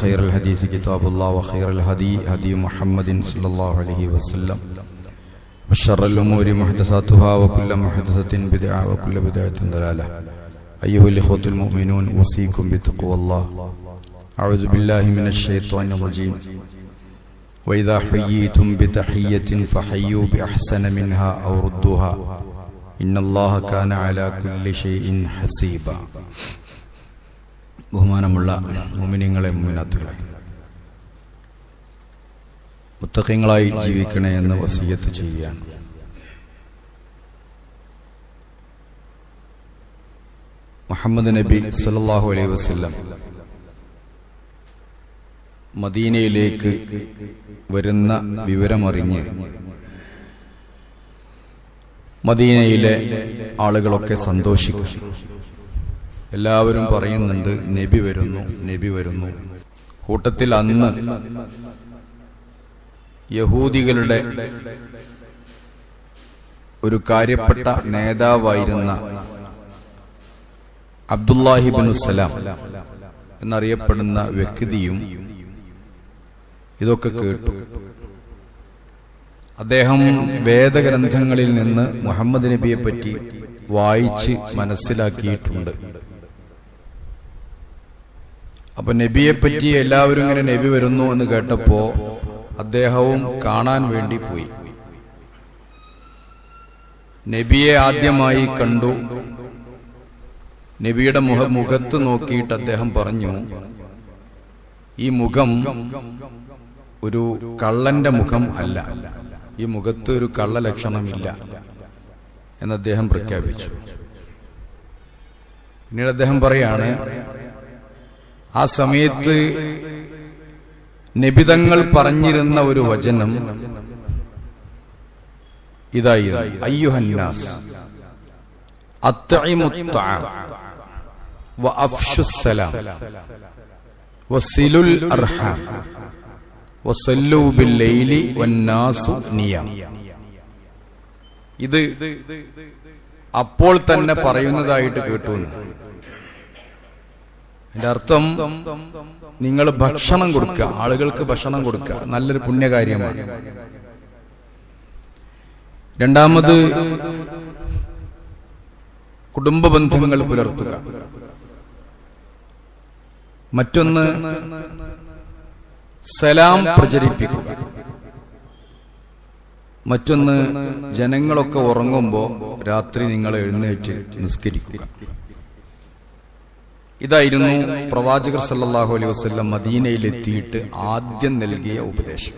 خير الحديث كتاب الله وخير الهدي هدي محمد صلى الله عليه وسلم وشر الأمور محدثاتها وكل محدثة بدعة وكل بدعة ضلالة. أيها الإخوة المؤمنون أوصيكم بتقوى الله. أعوذ بالله من الشيطان الرجيم. وإذا حييتم بتحية فحيوا بأحسن منها أو ردوها إن الله كان على كل شيء حسيبا. ബഹുമാനമുള്ള മുഅ്മിനീങ്ങളെ മുഅ്മിനാത്തുകളെ, മുത്തഖീങ്ങളായി ജീവിക്കണേ എന്ന് വസിയത്ത് ചെയ്യുകയാണ്. മുഹമ്മദ് നബി സല്ലല്ലാഹു അലൈഹി വസല്ലം മദീനയിലേക്ക് വരുന്ന വിവരമറിഞ്ഞ് മദീനയിലെ ആളുകളൊക്കെ സന്തോഷിക്കുന്നു. എല്ലാവരും പറയുന്നുണ്ട് നബി വരുന്നു, നബി വരുന്നു. കൂട്ടത്തിൽ അന്ന് യഹൂദികളുടെ ഒരു കാര്യപ്പെട്ട നേതാവായിരുന്ന അബ്ദുല്ലാഹി ഇബ്നു സലാം എന്നറിയപ്പെടുന്ന വ്യക്തിയും ഇതൊക്കെ കേട്ടു. അദ്ദേഹം വേദഗ്രന്ഥങ്ങളിൽ നിന്ന് മുഹമ്മദ് നബിയെ പറ്റി വായിച്ച് മനസ്സിലാക്കിയിട്ടുണ്ട്. അപ്പൊ നബിയെപ്പറ്റി എല്ലാവരും ഇങ്ങനെ നബി വരുന്നു എന്ന് കേട്ടപ്പോ അദ്ദേഹവും കാണാൻ വേണ്ടി പോയി. നബിയെ ആദ്യമായി കണ്ടു. നബിയുടെ മുഖത്ത് നോക്കിയിട്ട് അദ്ദേഹം പറഞ്ഞു, ഈ മുഖം ഒരു കള്ളന്റെ മുഖം അല്ല, ഈ മുഖത്ത് ഒരു കള്ള ലക്ഷണമില്ല എന്ന് അദ്ദേഹം പ്രഖ്യാപിച്ചു. പിന്നീട് അദ്ദേഹം പറയാണ്, ആ സമയത്ത് നബിതങ്ങൾ പറഞ്ഞിരുന്ന ഒരു വചനം ഇതായിരുന്നു, അയ്യുഹന്നാസ് അത്ഇമുത്തഅം വഅഫ്ശുസ്സലാം വസിലുൽ അർഹാം വസല്ലു ബില്ലൈലി വന്നാസു നിയാം. ഇത് അപ്പോൾ തന്നെ പറയുന്നതായിട്ട് കേട്ടു. അതിന്റെ അർത്ഥം, നിങ്ങൾ ഭക്ഷണം കൊടുക്കുക, ആളുകൾക്ക് ഭക്ഷണം കൊടുക്കുക, നല്ലൊരു പുണ്യകാര്യമാണ്. രണ്ടാമത്, കുടുംബ ബന്ധങ്ങൾ പുലർത്തുക. മറ്റൊന്ന്, സലാം പ്രചരിപ്പിക്കുക. മറ്റൊന്ന്, ജനങ്ങളൊക്കെ ഉറങ്ങുമ്പോൾ രാത്രി നിങ്ങൾ എഴുന്നേറ്റ് നിസ്കരിക്കുക. ഇതായിരുന്നു പ്രവാചകർ സല്ലല്ലാഹു അലൈഹി വസല്ലം മദീനയിലെത്തിയിട്ട് ആദ്യം നൽകിയ ഉപദേശം.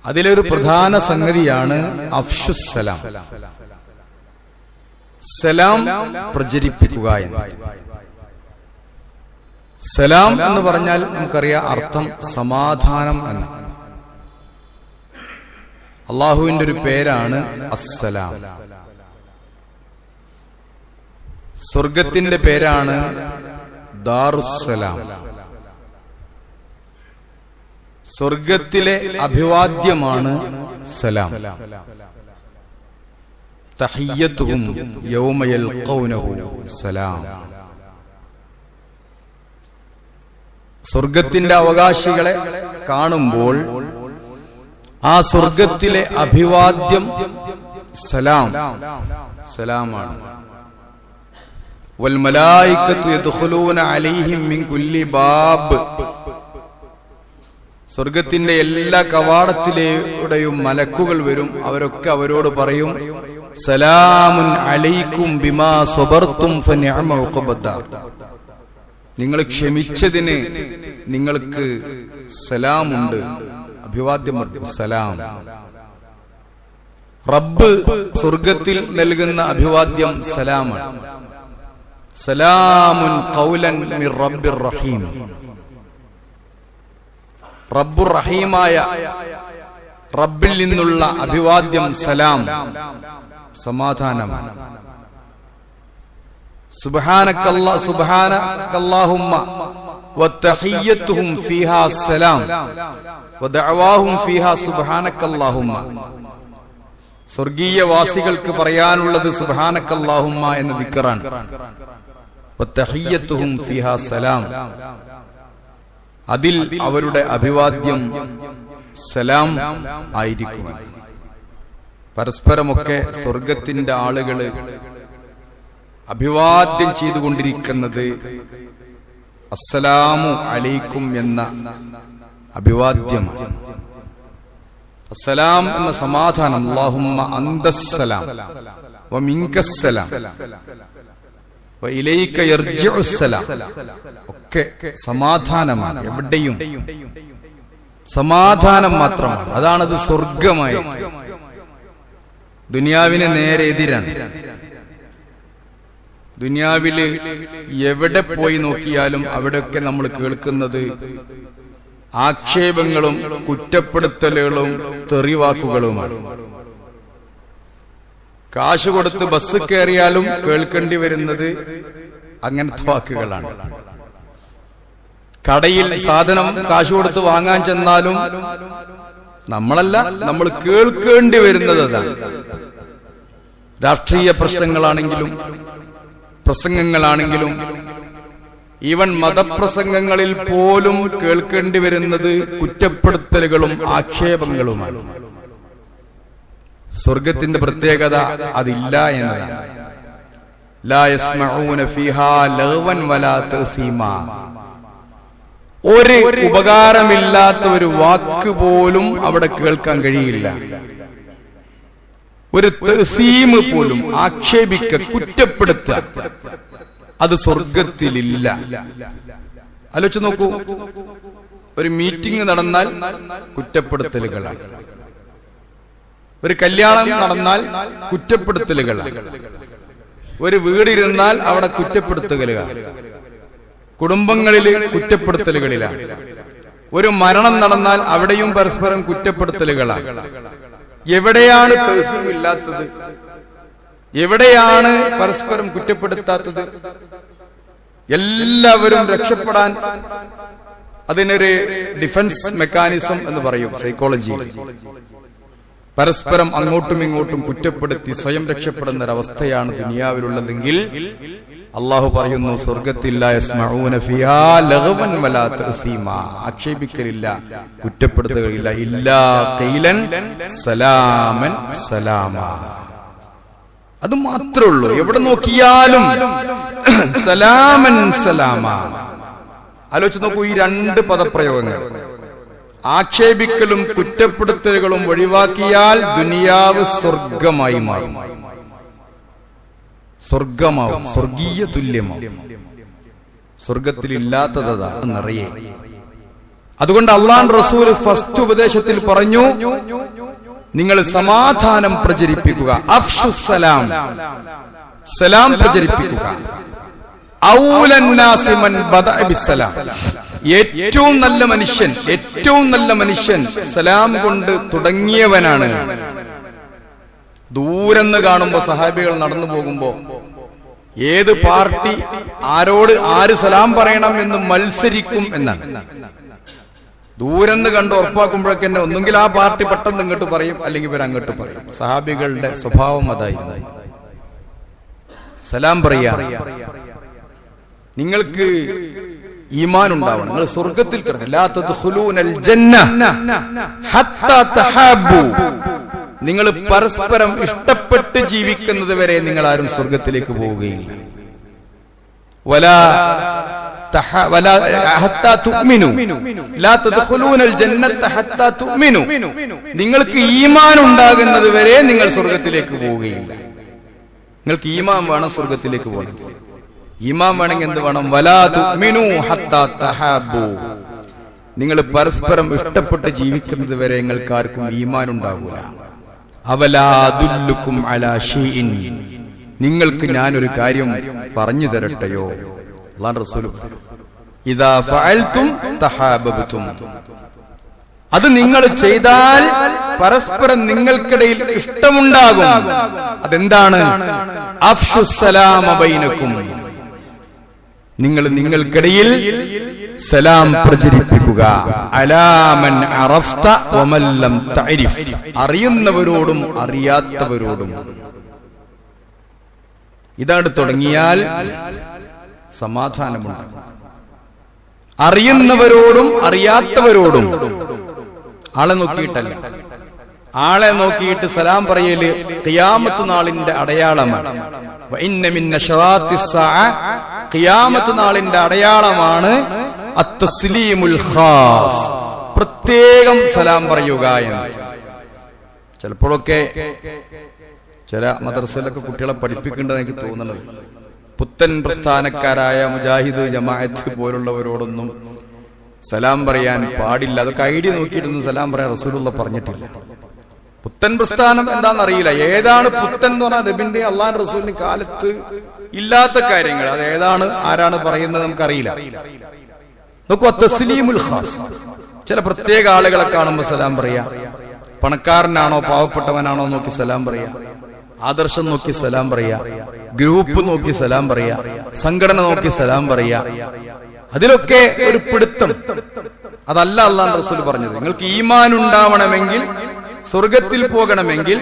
അതിലൊരു പ്രധാന സംഗതിയാണ് അഫ്ശുസ്സലാം, സലാം പ്രചരിപ്പിക്കുക എന്നത്. സലാം എന്ന് പറഞ്ഞാൽ നമുക്കറിയാം അർത്ഥം സമാധാനം എന്ന്. അള്ളാഹുവിന്റെ ഒരു പേരാണ് അസ്സലാം. സ്വർഗത്തിന്റെ പേരാണ് ദാറുസ്സലാം. സ്വർഗത്തിലെ അഭിവാദ്യമാണ് സലാം. തഹിയ്യത്തുഹും യൗമ യൽഖൗനഹു സലാം. സ്വർഗത്തിന്റെ അവകാശികളെ കാണുമ്പോൾ ആ സ്വർഗത്തിലെ അഭിവാദ്യം സലാം, സലാമാണ്. വൽമലായികത്തു യദ്ഖുലൂന അലൈഹിം മിൻ കുല്ലി ബാബ്. സ്വർഗത്തിന്റെ എല്ലാ കവാടത്തിലൂടെയും മലക്കുകൾ വരും. അവരൊക്കെ അവരോട് പറയും, സലാമുൻ അലൈക്കും ബിമാ സ്വബർതും ഫനിഅമ ഉഖബദ്ദാർ. നിങ്ങൾ ക്ഷമിച്ചതിന് നിങ്ങൾക്ക് സലാമുണ്ട്, അഭിവാദ്യമുണ്ട്, സലാം. റബ്ബ് സ്വർഗത്തിൽ നൽകുന്ന അഭിവാദ്യം സലാമാണ്. സലാമുൻ ഖൗലൻ മിർ റബ്ബിർ റഹീം. റബ്ബുർ റഹീമായ റബ്ബിൽ നിന്നുള്ള അഭിവാദ്യം സലാം, സമാധാനമാണ്. സുബ്ഹാനക്കല്ലാഹുമ്മ വതഹിയ്യത്തുഹും ഫീഹാ സലാം വദഅവാഹും ഫീഹാ സുബ്ഹാനക്കല്ലാഹുമ്മ. സ്വർഗീയ വാസികൾക്ക് പറയാനുള്ളത് സുബ്ഹാനക്കല്ലാഹുമ്മ എന്ന ദിക്റാണ്. വതഹിയ്യത്തുഹും ഫീഹാ സലാം, അതിൽ അവരുടെ അഭിവാദ്യം സലാം ആയിരിക്കും. പരസ്പരമൊക്കെ സ്വർഗത്തിന്റെ ആളുകള് അഭിവാദ്യം ചെയ്തുകൊണ്ടിരിക്കുന്നത് അസ്സലാമു അലൈക്കും എന്ന അഭിവാദ്യമാണ്. അസ്സലാം എന്ന സമാധാനം, അല്ലാഹുമ്മ അന്തസ്സലാം വമിൻകസ്സലാം വഇലൈക യർജിഉസ്സലാം, ഒക്കെ സമാധാനമാണ്. എവിടെയും സമാധാനം മാത്രമാണ്. അതാണത് സ്വർഗമായത്. ദുനിയാവിന് നേരെ എതിരാണ്. ദുനിയാവില് എവിടെ പോയി നോക്കിയാലും അവിടെയൊക്കെ നമ്മൾ കേൾക്കുന്നത് ആക്ഷേപങ്ങളും കുറ്റപ്പെടുത്തലുകളും തെറിവാക്കുകളുമാണ്. കാശ് കൊടുത്ത് ബസ് കയറിയാലും കേൾക്കേണ്ടി വരുന്നത് അങ്ങനത്തെ വാക്കുകളാണ്. കടയിൽ സാധനം കാശ് കൊടുത്ത് വാങ്ങാൻ ചെന്നാലും നമ്മളല്ല, നമ്മൾ കേൾക്കേണ്ടി വരുന്നത് അതാണ്. രാഷ്ട്രീയ പ്രശ്നങ്ങളാണെങ്കിലും പ്രസംഗങ്ങളാണെങ്കിലും ഈവൻ മതപ്രസംഗങ്ങളിൽ പോലും കേൾക്കേണ്ടി വരുന്നത് കുറ്റപ്പെടുത്തലുകളും ആക്ഷേപങ്ങളുമാണ്. സ്വർഗത്തിന്റെ പ്രത്യേകത അതില്ല എന്നതാണ്. ലാ യസ്മഊന ഫീഹാ ലഗ്വൻ വലാ തഅസീമാ, ഒരു ഉപകാരമില്ലാത്ത ഒരു വാക്ക് പോലും അവിടെ കേൾക്കാൻ കഴിയില്ല. ഒരു തഅസീം പോലും, ആക്ഷേപിക്ക, കുറ്റപ്പെടുത്തുക, അത് സ്വർഗത്തിലില്ല. ആലോചിച്ച് നോക്കൂ, ഒരു മീറ്റിംഗ് നടന്നാൽ കുറ്റപ്പെടുത്തലുകളാണ്, ഒരു കല്യാണം നടന്നാൽ കുറ്റപ്പെടുത്തലുകളാണ്, ഒരു വീടിരുന്നാൽ അവിടെ കുറ്റപ്പെടുത്തലുകളാണ്, കുടുംബങ്ങളിൽ കുറ്റപ്പെടുത്തലുകളിലാണ്, ഒരു മരണം നടന്നാൽ അവിടെയും പരസ്പരം കുറ്റപ്പെടുത്തലുകളാണ്. എവിടെയാണ് തഅസീം ഇല്ലാത്തത്? എവിടെയാണ് പരസ്പരം കുറ്റപ്പെടുത്താത്തത്? എല്ലാവരും രക്ഷപ്പെടാൻ അതിനൊരു ഡിഫൻസ് മെക്കാനിസം എന്ന് പറയും സൈക്കോളജിയിൽ. പരസ്പരം അങ്ങോട്ടും ഇങ്ങോട്ടും കുറ്റപ്പെടുത്തി സ്വയം രക്ഷപ്പെടുന്ന ഒരവസ്ഥയാണ് ദുനിയാവിലുള്ളതെങ്കിൽ അള്ളാഹു പറയുന്നു, സ്വർഗത്തിൽ ലാ യസ്മഊന ഫീഹാ ലഗ്വൻ വലാ തഅസീമാ, ആക്ഷേപിക്കലില്ല, കുറ്റപ്പെടുത്തുകയില്ല. ഇല്ലാ ഖീലൻ സലാമൻ സലാമാ, അത് മാത്രമേ ഉള്ളൂ. എവിടെ നോക്കിയാലും സലാമൻ സലാമാ. ആലോചിച്ച് നോക്കൂ, ഈ രണ്ട് പദപ്രയോഗങ്ങൾ, ആക്ഷേപിക്കലും കുറ്റപ്പെടുത്തലുകളും ഒഴിവാക്കിയാൽ ദുനിയാവ് സ്വർഗമായി മാറും, സ്വർഗമാവും, സ്വർഗീയ തുല്യമാവും. സ്വർഗത്തിലില്ലാത്തതാ നിറയെ. അതുകൊണ്ട് അല്ലാഹുവിന്റെ റസൂൽ ഫസ്റ്റ് ഉപദേശത്തിൽ പറഞ്ഞു, നിങ്ങൾ സമാധാനം പ്രചരിപ്പിക്കുക, അഫ്ശുസ്സലാം, സലാം പ്രചരിപ്പിക്കുക. ഔലന്നാസി മൻ ബദഅ ബിസ്സലാം, ഏറ്റവും നല്ല മനുഷ്യൻ സലാം കൊണ്ട് തുടങ്ങിയവനാണ്. ദൂരെന്ന് കാണുമ്പോ സഹാബികൾ നടന്നു പോകുമ്പോ ഏത് പാർട്ടി ആരോട് ആര് സലാം പറയണം എന്ന് മത്സരിക്കും എന്നാണ്. ദൂരെന്ന് കണ്ട് ഉറപ്പാക്കുമ്പോഴൊക്കെ തന്നെ ഒന്നുകിൽ ആ പാർട്ടി പെട്ടെന്ന് ഇങ്ങോട്ട് പറയും, അല്ലെങ്കിൽ ഇവർ അങ്ങോട്ട് പറയും. സഹാബികളുടെ സ്വഭാവം അതായിരുന്നു. സലാം പറയാ. നിങ്ങൾക്ക് ഈമാൻ ഉണ്ടാവണം, നിങ്ങൾ സ്വർഗത്തിൽ കിടക്കണം. ലാ തദ്ഖുലൂനൽ ജന്ന ഹത്താ തഹാബു, നിങ്ങൾ പരസ്പരം ഇഷ്ടപ്പെട്ട് ജീവിക്കുന്നത് വരെ നിങ്ങൾ ആരും സ്വർഗത്തിലേക്ക് പോവുകയില്ല. വലാ ഹത്താ തുഅ്മിനു ലാ തദ്ഖുലൂനൽ ജന്നത ഹത്താ തുഅ്മിനു, നിങ്ങൾക്ക് ഈമാൻ ഉണ്ടാകുന്നത് വരെ നിങ്ങൾ സ്വർഗത്തിലേക്ക് പോവുകയില്ല. നിങ്ങൾക്ക് ഈമാൻ വേണം സ്വർഗത്തിലേക്ക് പോകണമെങ്കിൽ. ഈമാൻ വേണമെങ്കിൽ എന്ത് വേണം? വലാ തുഅ്മിനു ഹത്താ തഹാബു, നിങ്ങൾ പരസ്പരം ഇഷ്ടപ്പെട്ട് ജീവിക്കുന്നത് വരെ നിങ്ങൾക്ക് ആർക്കും ഈമാൻ ഉണ്ടാകൂല. അവലാ അദുല്ലുക്കും അലാ ഷൈഇൻ, നിങ്ങൾക്ക് ഞാനൊരു കാര്യം പറഞ്ഞു തരട്ടെയോ? അല്ലാഹുവിന്റെ റസൂൽ ഇദാ ഫഅൽതും തഹാബബതും, അത് നിങ്ങൾ ചെയ്താൽ പരസ്പരം നിങ്ങൾക്കിടയിൽ ഇഷ്ടമുണ്ടാകും. അതെന്താണ്? അഫ്ശുസ്സലാമ ബൈനക്കും, നിങ്ങൾ നിങ്ങൾക്കിടയിൽ സലാം പ്രചരിപ്പിക്കുക. അലാമൻ അറഫ്ത വമൻ ലം തഅരിഫ്, അറിയുന്നവരോടും അറിയാത്തവരോടും. ഇതാണ് തുടങ്ങിയാൽ സമാധാനമുണ്ട്. അറിയുന്നവരോടും അറിയാത്തവരോടും ആളെ നോക്കിയിട്ടല്ല, ആളെ നോക്കിയിട്ട് സലാം പറയല് ഖിയാമത്ത് നാളിന്റെ അടയാളമാണ്. വഇന്ന മിൻ അശ്റാത്തിസ് സഅ, ഖിയാമത്ത് നാളിന്റെ അടയാളമാണ് അത്തസ്ലീമുൽ ഖാസ്, പ്രത്യേകം സലാം പറയുക എന്ന്. ചിലപ്പോഴൊക്കെ ചില മദ്രസയിലൊക്കെ കുട്ടികളെ പഠിപ്പിക്കേണ്ടത് എനിക്ക് തോന്നുന്നത്, പുത്തൻ പ്രസ്ഥാനക്കാരായ മുജാഹിദ് ജമാഅത്ത് പോലുള്ളവരോടൊന്നും സലാം പറയാൻ പാടില്ല. അതൊക്കെ ഐഡിയ നോക്കിയിട്ടൊന്നും സലാം പറയാൻ റസൂലുള്ളാഹി പറഞ്ഞിട്ടില്ല. പുത്തൻ പ്രസ്ഥാനം എന്താണെന്നറിയില്ല. ഏതാണ് പുത്തൻ എന്ന് പറഞ്ഞാൽ നബിന്റെ അള്ളാഹു റസൂലിന്റെ കാലത്ത് ഇല്ലാത്ത കാര്യങ്ങൾ, അത് ഏതാണ് ആരാണ് പറയുന്നത് നമുക്കറിയില്ല. നോക്കൂ, തസ്ലീമുൽ ഖാസ്, ചില പ്രത്യേക ആളുകളെ കാണുമ്പോൾ സലാം പറയാ. പണക്കാരനാണോ പാവപ്പെട്ടവനാണോ നോക്കി സലാം പറയാ, ആദർശം നോക്കി സലാം പറയാ, ഗ്രൂപ്പ് നോക്കി സലാം പറയാ, സംഘടന നോക്കി സലാം പറയാ. അതിലൊക്കെ ഒരു പിടുത്തം, അതല്ല അല്ലാഹു റസൂൽ പറഞ്ഞത്. നിങ്ങൾക്ക് ഈമാൻ ഉണ്ടാവണമെങ്കിൽ, സ്വർഗത്തിൽ പോകണമെങ്കിൽ,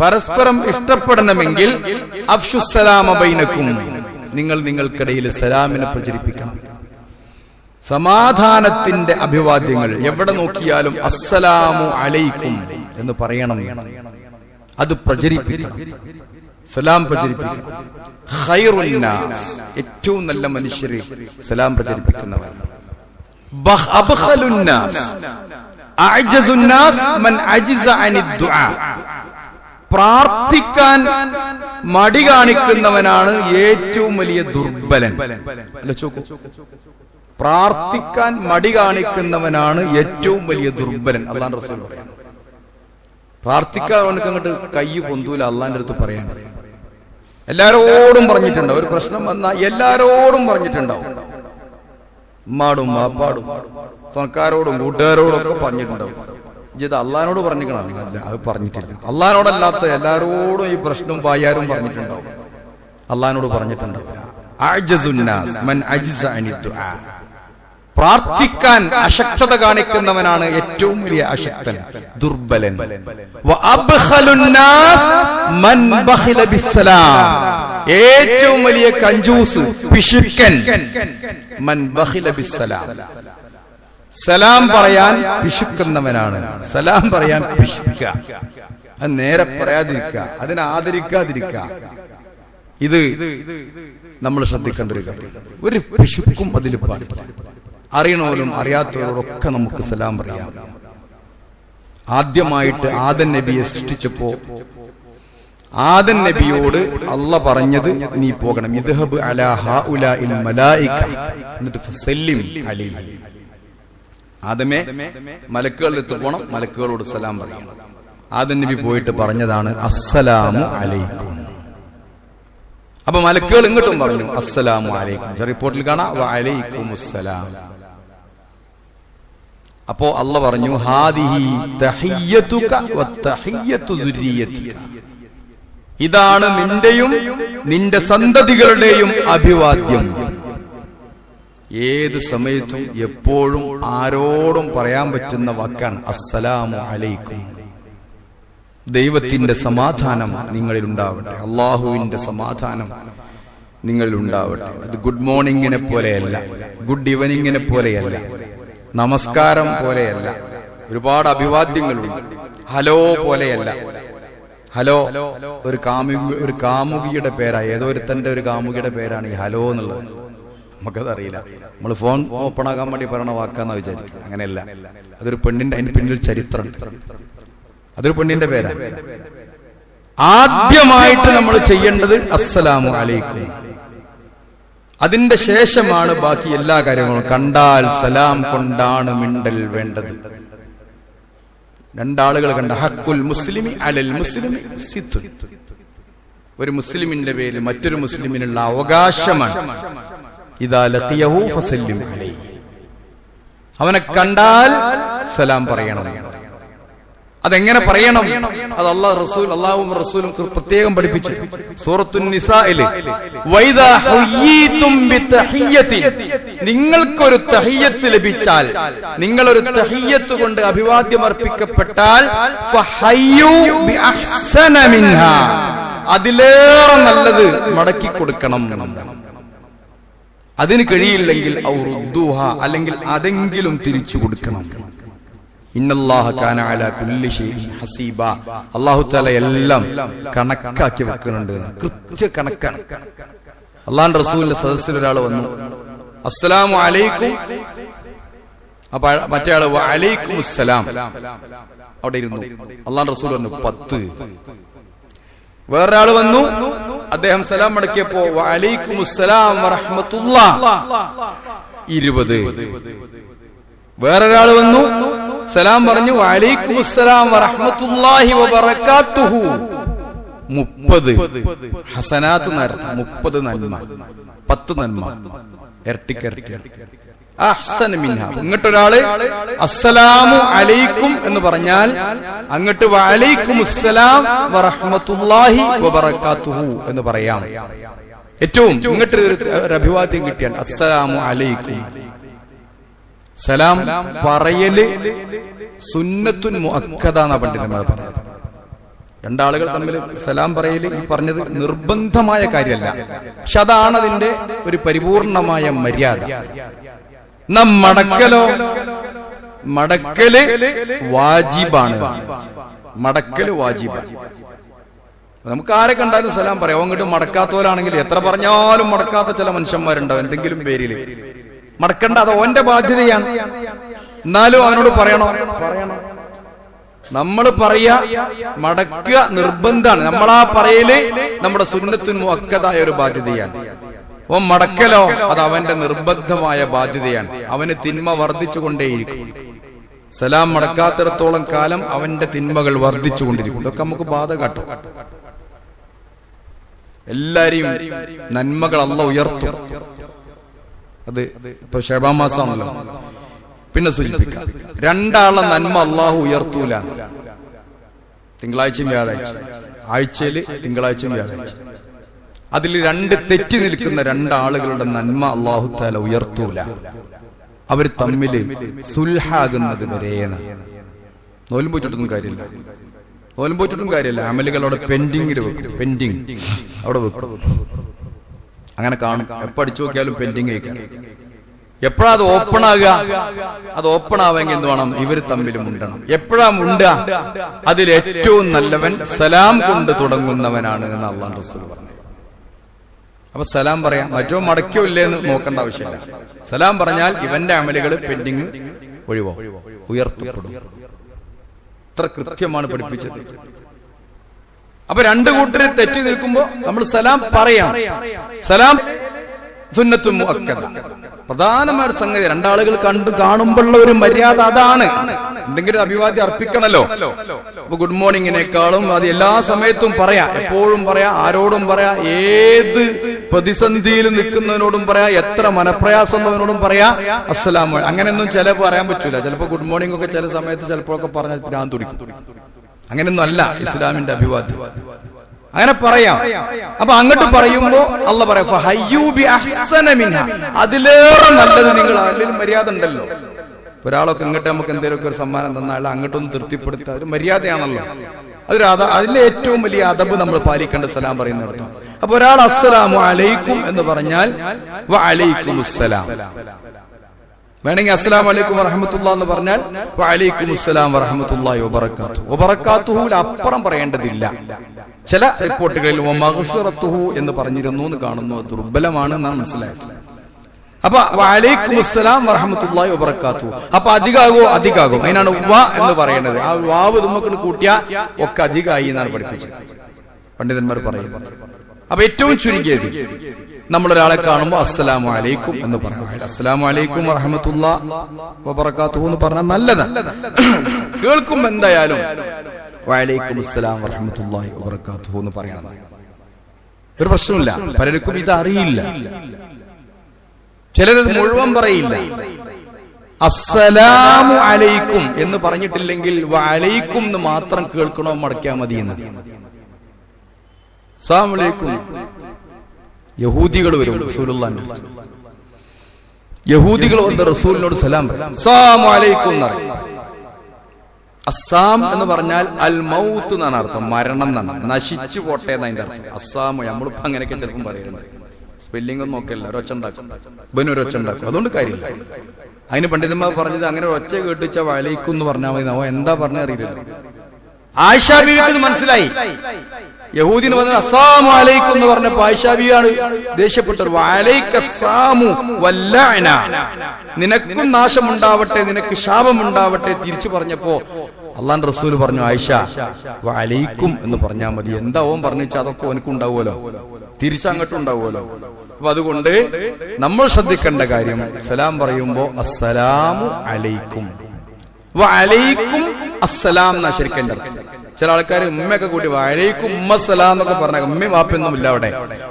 പരസ്പരം ഇഷ്ടപ്പെടണമെങ്കിൽ അഫ്ശുസ്സലാമ ബൈനക്കും, നിങ്ങൾ നിങ്ങൾക്കിടയിൽ സലാമിനെ പ്രചരിപ്പിക്കണം. സമാധാനത്തിന്റെ അഭിവാദ്യങ്ങൾ എവിടെ നോക്കിയാലും അസ്സലാമു അലൈക്കും എന്ന് പറയണം, അത് പ്രചരിപ്പിക്കണം, സലാം പ്രചരിപ്പിക്കണം. ഖൈറുൻ നാസ്, ഏറ്റവും നല്ല മനുഷ്യരെ സലാം പ്രചരിപ്പിക്കുന്നവർ. അബ്ഖലുൻ നാസ് അഅ്ജസുൻ നാസ് മൻ അജിസ അനിദ് ദുആ, പ്രാർത്ഥിക്കാൻ മടി കാണിക്കുന്നവനാണ് ഏറ്റവും വലിയ ദുർബലൻ. പ്രാർത്ഥിക്കാൻ മടി കാണിക്കുന്നവനാണ് ഏറ്റവും വലിയ ദുർബലൻ. അല്ലാഹു റസൂൽ പറയുന്നു, പ്രാർത്ഥിക്കാൻ അവനക്ക് അങ്ങോട്ട് കൈ പൊന്തൂല. അള്ളാന്റെ അടുത്ത് പറയാണ്, എല്ലാരോടും പറഞ്ഞിട്ടുണ്ടാവും. ഒരു പ്രശ്നം വന്നാൽ എല്ലാരോടും പറഞ്ഞിട്ടുണ്ടാവും. ഉമ്മാടും വാപ്പാടും സ്വന്തക്കാരോടും കൂട്ടുകാരോടും ഒക്കെ പറഞ്ഞിട്ടുണ്ടാവും. ഇത് അള്ളഹാനോട് പറഞ്ഞിരിക്കണം? അല്ല, അത് പറഞ്ഞിട്ടില്ല. അള്ളഹാനോടല്ലാത്ത എല്ലാരോടും ഈ പ്രശ്നവും പായാരും പറഞ്ഞിട്ടുണ്ടാവും, അള്ളഹാനോട് പറഞ്ഞിട്ടുണ്ടാവില്ല. അഅ്ജസുൻ നാസ് മൻ അജിസ അനിദ് ദുആ, പ്രാർത്ഥിക്കാൻ അശക്തത കാണിക്കുന്നവനാണ് ഏറ്റവും വലിയ അശക്തൻ, ദുർബലൻ. വഅബ്ഖലുൻ നാസ് മൻ ബഖില ബിസ്സലാം, ഏറ്റവും വലിയ കഞ്ചൂസ്, പിശുക്കൻ, മൻ ബഖില ബിസ്സലാം, സലാം പറയാൻ പിശുക്കുന്നവനാണ്. സലാം പറയാൻ പിശുക്കുക, അത് നേരെ പറയാതിരിക്കുക, അതിനെ ആദരിക്കാതിരിക്കുക. ഇത് നമ്മൾ ശ്രദ്ധിക്കേണ്ട ഒരു കാര്യം. ഒരു പിശുക്കും അതിൽ പാടില്ല. അറിയണവരും അറിയാത്തവരോടൊക്കെ നമുക്ക് സലാം പറയാം. ആദ്യമായിട്ട് ആദം നബിയെ സൃഷ്ടിച്ചപ്പോ ആദം നബിയോട് അള്ളാഹ് പറഞ്ഞത്, നീ പോകണം, ഇദ്ഹബ് അലാ ഹഉലാഇൽ മലായിക, എന്നിട്ട് ഫസല്ലിം അലൈഹി, ആദമേ മലക്കുകളുടെ അടുത്ത് പോണം, മലക്കുകളോട് സലാം പറയണം. ആദം നബി പോയിട്ട് പറഞ്ഞതാണ് അസ്സലാമു അലൈക്കും. അപ്പൊ മലക്കുകൾ ഇങ്ങോട്ടും പറഞ്ഞു അസ്സലാമു അലൈക്കും. റിപ്പോർട്ടിൽ കാണാം വഅലൈക്കുമുസ്സലാം. അപ്പോ അള്ളാഹ് പറഞ്ഞു ഹാദിഹി തഹിയ്യതുക വതഹിയ്യതു ദുരിയതിക, ഇതാണ് നിന്റെയും നിന്റെ സന്തതികളുടെയും അഭിവാദ്യം. ഏത് സമയത്തും എപ്പോഴും ആരോടും പറയാൻ പറ്റുന്ന വാക്കാണ് അസ്സലാമു അലൈക്കും. ദൈവത്തിന്റെ സമാധാനം നിങ്ങളിൽ ഉണ്ടാവട്ടെ, അള്ളാഹുവിന്റെ സമാധാനം നിങ്ങളിൽ ഉണ്ടാവട്ടെ. അത് ഗുഡ് മോർണിംഗിനെ പോലെയല്ല, ഗുഡ് ഈവനിങ്ങിനെ പോലെയല്ല, നമസ്കാരം പോലെയല്ല. ഒരുപാട് അഭിവാദ്യങ്ങളുണ്ട്. ഹലോ പോലെയല്ല. ഹലോ ഒരു കാമുകിയുടെ പേരാ, ഏതോ ഒരുത്തന്റെ ഒരു കാമുകിയുടെ പേരാണ് ഈ ഹലോ എന്നുള്ളത്. നമുക്കതറിയില്ല. നമ്മൾ ഫോൺ ഓപ്പൺ ആകാൻ വേണ്ടി പറയണ വാക്കാന്നാ വിചാരിക്കും. അങ്ങനെയല്ല, അതൊരു പെണ്ണിന്റെ, അതിന് പിന്നിൽ ചരിത്രമുണ്ട്. അതൊരു പെണ്ണിന്റെ പേരാണ്. ആദ്യമായിട്ട് നമ്മൾ ചെയ്യേണ്ടത് അസ്സലാമു അലൈക്കും. അതിന്റെ ശേഷമാണ് ബാക്കി എല്ലാ കാര്യങ്ങളും. കണ്ടാൽ സലാം കൊണ്ടാണ് മിണ്ടൽ വേണ്ടത്. രണ്ടാളുകൾ കണ്ട ഹഖുൽ മുസ്ലിമി അലൽ മുസ്ലിമി സിത്ത്, ഒരു മുസ്ലിമിന്റെ പേരിൽ മറ്റൊരു മുസ്ലിമിനുള്ള അവകാശമാണ്. ഇദാ ലഖിയഹു ഫസല്ലിം അലൈഹി, അവനെ കണ്ടാൽ സലാം പറയണം. അതെങ്ങനെ പറയണം? അത് അല്ലാഹുവും റസൂലും പ്രത്യേകം പഠിപ്പിച്ചു. സൂറത്തുൻ നിസാഇല് വൈദാ ഹുയ്യീതും ബിതഹിയ്യത്തി, നിങ്ങൾക്കൊരു തഹിയ്യത്ത് ലഭിച്ചാൽ, നിങ്ങളൊരു തഹിയ്യത്ത് കൊണ്ട് അഭിവാദ്യം അർപ്പിക്കപ്പെട്ടാൽ ഫഹയ്യു ബിഅഹ്സന മിൻഹാ, അതിലേറെ നല്ലത് മടക്കി കൊടുക്കണം. അതിന് കഴിയില്ലെങ്കിൽ ഔ റുദ്ദൂഹ, അല്ലെങ്കിൽ അതെങ്കിലും തിരിച്ചു കൊടുക്കണം. ഇന്നല്ലാഹ കാന അലാ കുല്ലി ഷൈഇൻ ഹസീബ. അല്ലാഹു തആല എല്ലാം കണക്കാക്കി വെക്കുന്നുണ്ട്, കൃത്യ കണക്കാണ്. അല്ലാഹുവിന്റെ റസൂലിന്റെ സദസ്സിൽ ഒരാൾ വന്നു, അസ്സലാമു അലൈക്കും. അപ്പൊ മറ്റേ ആള് വഅലൈക്കും അസ്സലാം അവിടെ ഇരുന്നു. അല്ലാഹുവിന്റെ റസൂൽ പറഞ്ഞു 10. വേറൊരാള് വന്നു, അദ്ദേഹം സലാം മടക്കിയപ്പോ വഅലൈക്കും അസ്സലാം വറഹ്മത്തുള്ളാഹ് 20. വേറൊരാള് വന്നു, സലാം പറഞ്ഞു വഅലൈക്കും അസ്സലാം വറഹ്മത്തുള്ളാഹി വബറകാതുഹു 30. ഹസനാത്ത് നേരത്തെ 30 നന്മ, 10 നന്മ ഇരട്ടിക്കരട്ടിയാണ്. അഹ്സന മിൻഹ. ഇങ്ങോട്ടൊരാള് അസ്സലാമു അലൈക്കും എന്ന് പറഞ്ഞാൽ അങ്ങോട്ട് വഅലൈക്കും അസ്സലാം വറഹ്മത്തുള്ളാഹി വബറകാതുഹു എന്ന് പറയാം. ഏറ്റവും ഇങ്ങോട്ട് ഒരു അഭിവാദ്യം കിട്ടിയാൽ അസ്സലാമു അലൈക്കും. സലാം പറയല് സുന്നത്തുൻ മുഅക്കദ എന്ന പണ്ഡിതന്മാർ പറയുന്നത്. രണ്ടാളുകൾ തമ്മിൽ സലാം പറയല് ഈ പറഞ്ഞത് നിർബന്ധമായ കാര്യമല്ല, പക്ഷെ അതാണ് അതിന്റെ ഒരു പരിപൂർണമായ മര്യാദ. മടക്കലോ, മടക്കല് വാജിബാണ്. മടക്കല് വാജിബാണ്. നമുക്ക് ആരെ കണ്ടാലും സലാം പറയാം. അങ്ങോട്ട് മടക്കാത്തവരാണെങ്കിൽ എത്ര പറഞ്ഞാലും മടക്കാത്ത ചില മനുഷ്യന്മാരുണ്ടാവും എന്തെങ്കിലും പേരില്. മടക്കണ്ട, അത് ഓന്റെ ബാധ്യതയാണ്. എന്നാലും അവനോട് പറയണോ? പറയണം. നമ്മൾ പറയാ, മടക്കുക നിർബന്ധമാണ്. നമ്മളാ പറയല് നമ്മുടെ സുന്നത്തുൻ മുഅക്കദായ ഒരു ബാധ്യതയാണ്. ഓ മടക്കലോ, അത് അവന്റെ നിർബന്ധമായ ബാധ്യതയാണ്. അവന് തിന്മ വർദ്ധിച്ചുകൊണ്ടേയിരിക്കും. സലാം മടക്കാത്തിടത്തോളം കാലം അവന്റെ തിന്മകൾ വർദ്ധിച്ചുകൊണ്ടിരിക്കും. ഇതൊക്കെ നമുക്ക് ബാധ കാട്ടും. എല്ലാരെയും നന്മകൾ അല്ലാഹു ഉയർത്തും. അത് ഇപ്പൊ ശഅബാൻ മാസമാണല്ലോ, പിന്നെ സൂചിപ്പിക്കാം. രണ്ടാളെ നന്മ അല്ലാഹു ഉയർത്തൂല. തിങ്കളാഴ്ചയും വ്യാഴാഴ്ച, ആഴ്ചയില് തിങ്കളാഴ്ചയും വ്യാഴാഴ്ച, അതിൽ 2 തെറ്റി നിൽക്കുന്ന 2 ആളുകളുടെ നന്മ അല്ലാഹു തആല ഉയർത്തൂല. അവർ തമ്മില് സുൽഹാകുന്നത് വരെയാണ്. നോലുമ്പോറ്റിട്ടൊന്നും കാര്യമില്ല, നോലുമ്പോറ്റിട്ടും കാര്യമില്ല. അമലുകൾ അവിടെ പെൻഡിങ്ങിൽ വെക്കും. പെൻഡിങ് അവിടെ വെക്കും. അങ്ങനെ കാണും. എപ്പോ അടിച്ചു നോക്കിയാലും പെൻഡിങ് ആയിക്കാണ്. എപ്പോഴാ അത് ഓപ്പൺ ആകുക? അത് ഓപ്പൺ ആവെങ്കിൽ എന്ത് വേണം? ഇവർ തമ്മിൽ മുണ്ടണം. എപ്പോഴാ മുണ്ടുക? അതിൽ ഏറ്റവും നല്ലവൻ സലാം കൊണ്ട് തുടങ്ങുന്നവനാണ് എന്ന് അല്ലാഹു റസൂൽ പറഞ്ഞു. അപ്പൊ സലാം പറയാം. മറ്റോ മടക്കിയോ ഇല്ലേ എന്ന് നോക്കേണ്ട ആവശ്യമില്ല. സലാം പറഞ്ഞാൽ ഇവന്റെ അമലുകൾ പെൻഡിങ് ഒഴിവാകും, ഉയർത്തപ്പെടും. ഇത്ര കൃത്യമാണ് പഠിപ്പിച്ചത്. അപ്പൊ 2 കൂട്ടരെ തെറ്റി നിൽക്കുമ്പോ നമ്മൾ സലാം പറയാം. സലാം സുന്നത്തുൻ മുഅക്കദ, പ്രധാനമായ സംഗതി. 2 ആളുകൾ കാണുമ്പോഴുള്ള ഒരു മര്യാദ അതാണ്. എന്തെങ്കിലും അഭിവാദ്യം അർപ്പിക്കണല്ലോ. അപ്പൊ ഗുഡ് മോർണിംഗിനേക്കാളും അത് എല്ലാ സമയത്തും പറയാം, എപ്പോഴും പറയാം, ആരോടും പറയാം, ഏത് പ്രതിസന്ധിയിൽ നിൽക്കുന്നവനോടും പറയാം, എത്ര മനപ്രയാസം ഉള്ളവനോടും പറയാം അസ്സലാമു. അങ്ങനെയൊന്നും ചിലപ്പോ പറയാൻ പറ്റൂല. ചിലപ്പോ ഗുഡ് മോർണിംഗ് ഒക്കെ ചില സമയത്ത് ചിലപ്പോഴൊക്കെ പറഞ്ഞാൽ ഭ്രാന്ത് തുടിക്കും. അങ്ങനെയൊന്നും അല്ല ഇസ്ലാമിന്റെ അഭിവാദ്യം. അങ്ങനെ പറയാം. അപ്പൊ അങ്ങോട്ട് പറയുമ്പോ അല്ലാഹു പറയാം ഫഹയ്യൂ ബി അഹ്സന മിൻഹ, അതിലേറെ നല്ലത് നിങ്ങൾ. അതിൽ മര്യാദ ഉണ്ടല്ലോ. ഒരാളൊക്കെ ഇങ്ങോട്ട് നമുക്ക് എന്തെങ്കിലുമൊക്കെ ഒരു സമ്മാനം തന്നാൽ അങ്ങോട്ടൊന്ന് തൃപ്തിപ്പെടുത്തുക ഒരു മര്യാദയാണല്ലോ. അതിലെ ഏറ്റവും വലിയ അദബ് നമ്മൾ പാലിക്കേണ്ട സലാം പറയുന്നിടത്തോ. അപ്പൊ ഒരാൾ അസ്സലാമു അലൈക്കും എന്ന് പറഞ്ഞാൽ വഅലൈക്കും അസ്സലാം. വേണമെങ്കിൽ അസ്സലാമു അലൈക്കും വറഹ്മത്തുള്ളാഹി എന്ന് പറഞ്ഞാൽ വഅലൈക്കും അസ്സലാം വറഹ്മത്തുള്ളാഹി വബറകാതുഹു. വബറകാതുഹു അപ്പുറം പറയേണ്ടതില്ല. ചില റിപ്പോർട്ടുകളിൽ മഗ്ഫിറത്തുഹു എന്ന് പറഞ്ഞിരുന്നു എന്ന് കാണുന്നു. ദുർബലമാണ് എന്നാണ് മനസ്സിലായത്. അപ്പൊ വഅലൈക്കും അസ്സലാം വറഹ്മത്തുള്ളാഹി വബറകാതുഹു. അപ്പൊ അധികാകും. അതിനാണ് വ എന്ന് പറയുന്നത്. ആ വാവ് നമുക്ക് കൂട്ടിയാ ഒക്കെ അധികമായി എന്നാണ് പഠിപ്പിച്ചത് പണ്ഡിതന്മാർ പറയുന്നത്. അപ്പൊ ഏറ്റവും ചുരുങ്ങിയത് നമ്മളൊരാളെ കാണുമ്പോൾ അസ്സലാമു അലൈക്കും എന്ന് പറയാം. അസ്സലാമു അലൈക്കും വറഹ്മത്തുള്ളാഹി വബറകാതുഹു എന്ന് പറഞ്ഞാൽ നല്ലതാണ്. കേൾക്കുമ്പോ എന്തായാലും വഅലൈക്കും അസ്സലാം വറഹ്മത്തുള്ളാഹി വബറകാതുഹു എന്ന് പറയണം. ഒരു പ്രശ്നമില്ല. പലർക്കും ഇത് അറിയില്ല. ചിലരത് മുഴുവൻ പറയില്ല. അസ്സലാമു അലൈക്കും എന്ന് പറഞ്ഞിട്ടില്ലെങ്കിൽ വഅലൈക്കും എന്ന് മാത്രം കേൾക്കണോ മടക്കിയാൽ മതി എന്ന്. അസ്സലാമു അലൈക്കും. യഹൂദികൾ വരും റസൂലുള്ളാഹിന്റെ അടുത്ത്. യഹൂദികൾ വന്ന് റസൂലിനോട് സലാം പറയും. അസ്സലാമു അലൈക്കും എന്നറിയും. അസ്സാം എന്ന് പറഞ്ഞാൽ അൽ മൗത്ത് എന്നാണ് അർത്ഥം. മരണം എന്നാണ്. നശിച്ചു പോട്ടെ എന്നതിന്റെ അർത്ഥം. അസ്സാമു. നമ്മളിപ്പോ അങ്ങനെയൊക്കെ ചിലപ്പം പറയുന്നുണ്ട്. സ്പെല്ലിംഗ് ഒന്നും നോക്കല്ല, ഒരൊച്ച ഉണ്ടാക്കും, ഇവനൊരൊച്ച ഉണ്ടാക്കും. അതുകൊണ്ട് കാര്യമില്ല. അതിന് പണ്ഡിതന്മാർ പറഞ്ഞത് അങ്ങനെ ഒച്ച കേട്ടിച്ച വലൈക്കും എന്ന് പറഞ്ഞാൽ മതി. അവൻ എന്താ പറഞ്ഞ അറിയില്ലല്ലോ. ആയിഷ ബീവിക്ക് മനസ്സിലായി. യഹൂദിന് വന്ന് അസ്സലാമു അലൈക്കും എന്ന് പറഞ്ഞപ്പോ ആയിഷ ബീവിയാണ് ദേഷ്യപ്പെട്ടത്. വഅലൈക്കസ്സാമു വല്ലഅന, നിനക്കും നാശമുണ്ടാവട്ടെ, നിനക്ക് ശാപമുണ്ടാവട്ടെ തിരിച്ചു പറഞ്ഞപ്പോ അള്ളാന്റെ റസൂൽ പറഞ്ഞു, ആയിഷ വഅലൈക്കും എന്ന് പറഞ്ഞാൽ മതി. എന്താ ഓൻ പറഞ്ഞാൽ അതൊക്കെ ഓനക്കും ഉണ്ടാവുമല്ലോ, തിരിച്ചങ്ങോട്ടും ഉണ്ടാവുമല്ലോ. അപ്പൊ അതുകൊണ്ട് നമ്മൾ ശ്രദ്ധിക്കേണ്ട കാര്യം, സലാം പറയുമ്പോ അസ്സലാമു അലൈക്കും, വഅലൈക്കും അസ്സലാം എന്നാ ശരിക്കും എന്റെ അർത്ഥം. ചില ആൾക്കാർ ഉമ്മയൊക്കെ കൂട്ടി വഅലൈക്കും ഉമ്മസ്സലാം എന്നൊക്കെ പറഞ്ഞ ഉമ്മയും വാപ്പൊന്നും ഇല്ല അവിടെ.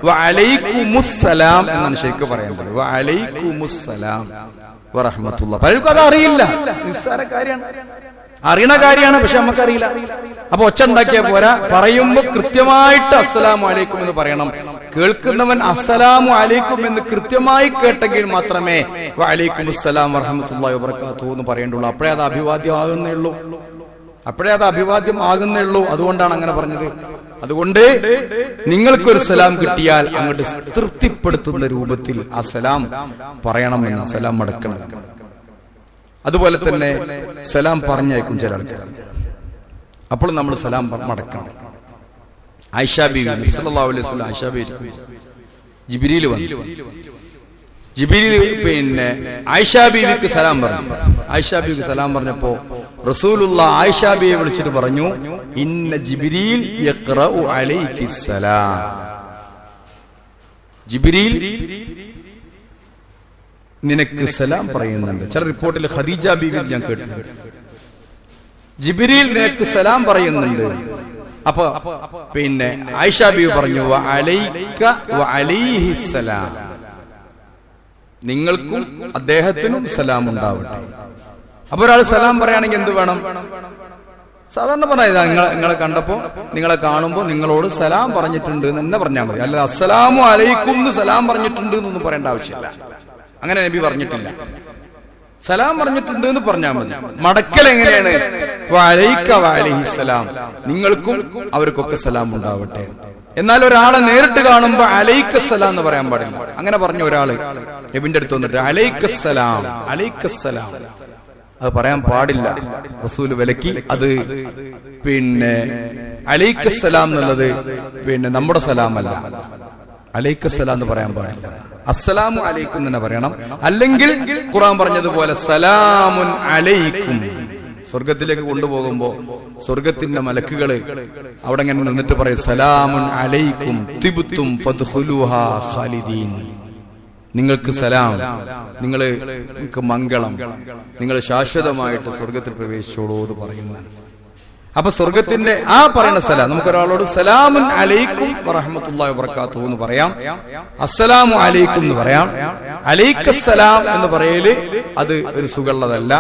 വഅലൈക്കുമുസ്സലാം എന്നാണ് ശരിക്കും പറയേണ്ടത്. വഅലൈക്കുമുസ്സലാം വറഹ്മത്തുള്ളാഹി. പലർക്കും അത് അറിയില്ല, നിസ്സാര കാര്യമാണ്, അറിയണ കാര്യമാണ്, പക്ഷെ നമുക്കറിയില്ല. അപ്പൊ ഒച്ച ഉണ്ടാക്കിയാ പോരാ, പറയുമ്പോ കൃത്യമായിട്ട് അസ്സലാമു അലൈക്കും എന്ന് പറയണം. കേൾക്കുന്നവൻ അസ്സലാമു അലൈക്കും എന്ന് കൃത്യമായി കേട്ടെങ്കിൽ മാത്രമേ വഅലൈക്കുമുസ്സലാം വറഹ്മത്തുള്ളാഹി വബറകാതുഹു എന്ന് പറയേണ്ടുള്ളൂ. അപ്പോഴേ അത് അഭിവാദ്യം ആകുന്നേ ഉള്ളൂ. അതുകൊണ്ടാണ് അങ്ങനെ പറഞ്ഞത്. അതുകൊണ്ട് നിങ്ങൾക്കൊരു സലാം കിട്ടിയാൽ അങ്ങോട്ട് തൃപ്തിപ്പെടുത്തുന്ന രൂപത്തിൽ ആ സലാം പറയണമെന്ന്, സലാം മടക്കണം. അതുപോലെ തന്നെ സലാം പറഞ്ഞയക്കും ചില ആൾക്കാർ, അപ്പോൾ നമ്മൾ സലാം മടക്കണം. ആയിഷ ബീവി നബി സല്ലല്ലാഹു അലൈഹി വസല്ലം ആയിഷ ബീവി ജിബ്രീൽ വന്നു. ജിബ്രീൽ ആയിഷ ബീവിക്ക് സലാം പറഞ്ഞു. ആയിഷ ബീവിക്ക് സലാം പറഞ്ഞപ്പോ റസൂലുള്ളാഹി ആയിഷ ബീവിയെ വിളിച്ചിട്ട് പറഞ്ഞു, ഇന്ന ജിബ്രീൽ യഖറഉ അലൈകി സലാം. ജിബ്രീൽ നിനക്ക് സലാം പറയുന്നുണ്ട്. ചില റിപ്പോർട്ടിൽ ഖദീജ ബീവി ഞാൻ കേട്ടിട്ടുണ്ട്, ജിബ്രീൽ നിനക്ക് സലാം പറയുന്നുണ്ട്. അപ്പൊ ആയിഷ ബീവി പറഞ്ഞു, വഅലൈക വഅലൈഹി സലാം, നിങ്ങൾക്കും അദ്ദേഹത്തിനും സലാം ഉണ്ടാവട്ടെ. അപ്പൊ ഒരാൾ സലാം പറയുകയാണെങ്കിൽ എന്ത് വേണം? സാധാരണ പറഞ്ഞാൽ നിങ്ങളെ കണ്ടപ്പോ, നിങ്ങളെ കാണുമ്പോ നിങ്ങളോട് സലാം പറഞ്ഞിട്ടുണ്ട് എന്ന് തന്നെ പറഞ്ഞാൽ മതി. അല്ല അസ്സലാമു അലൈക്കും എന്ന് സലാം പറഞ്ഞിട്ടുണ്ട് എന്നൊന്നും പറയേണ്ട ആവശ്യമില്ല. അങ്ങനെ നബി പറഞ്ഞിട്ടില്ല. സലാം പറഞ്ഞിട്ടുണ്ട് എന്ന് പറഞ്ഞാൽ മതി. മടക്കൽ എങ്ങനെയാണ്? വഅലൈക വഅലൈഹിസ്സലാം, നിങ്ങൾക്കും അവർക്കൊക്കെ സലാം ഉണ്ടാവട്ടെ. എന്നാൽ ഒരാളെ നേരിട്ട് കാണുമ്പോ അലൈക്കസ്സലാം എന്ന് പറയാൻ പാടില്ല. അങ്ങനെ പറഞ്ഞ ഒരാള് നബിന്റെ അടുത്ത് വന്നിട്ട് അലൈക്കസ്സലാം അലൈക്കസ്സലാം, അത് പറയാൻ പാടില്ല. റസൂല് വിലക്കി. അത് അലൈക്കസ്സലാം എന്നുള്ളത് നമ്മുടെ സലാമല്ല. അലൈക്കസ്സലാം എന്ന് പറയാൻ പാടില്ല. അസ്സലാമു അലൈക്കും തന്നെ പറയണം. അല്ലെങ്കിൽ ഖുർആൻ പറഞ്ഞതുപോലെ സലാമുൻ അലൈക്കും, സ്വർഗത്തിലേക്ക് കൊണ്ടുപോകുമ്പോ സ്വർഗത്തിന്റെ മലക്കുകള് അവിടെ ഇങ്ങനെ നിന്നിട്ട് പറയും, സലാമുൻ അലൈക്കും തിബ്തും ഫദ്ഖുലൂഹാ ഖാലിദീൻ, നിങ്ങൾക്ക് സലാം, നിങ്ങൾക്ക് മംഗളം, നിങ്ങൾ ശാശ്വതമായിട്ട് സ്വർഗത്തിൽ പ്രവേശിച്ചോളൂ എന്ന് പറയുന്നതാണ്. അപ്പൊ സ്വർഗത്തിന്റെ ആ പറയുന്ന സലാം, നമുക്കൊരാളോട് സലാമുൻ അലൈക്കും വറഹ്മത്തുള്ളാഹി വബറകാതുഹു എന്ന് പറയാം, അസ്സലാമു അലൈക്കും എന്ന് പറയാം. അലൈക്കസ്സലാം എന്ന് പറയല് അത് ഒരു സുഖമുള്ളതല്ല,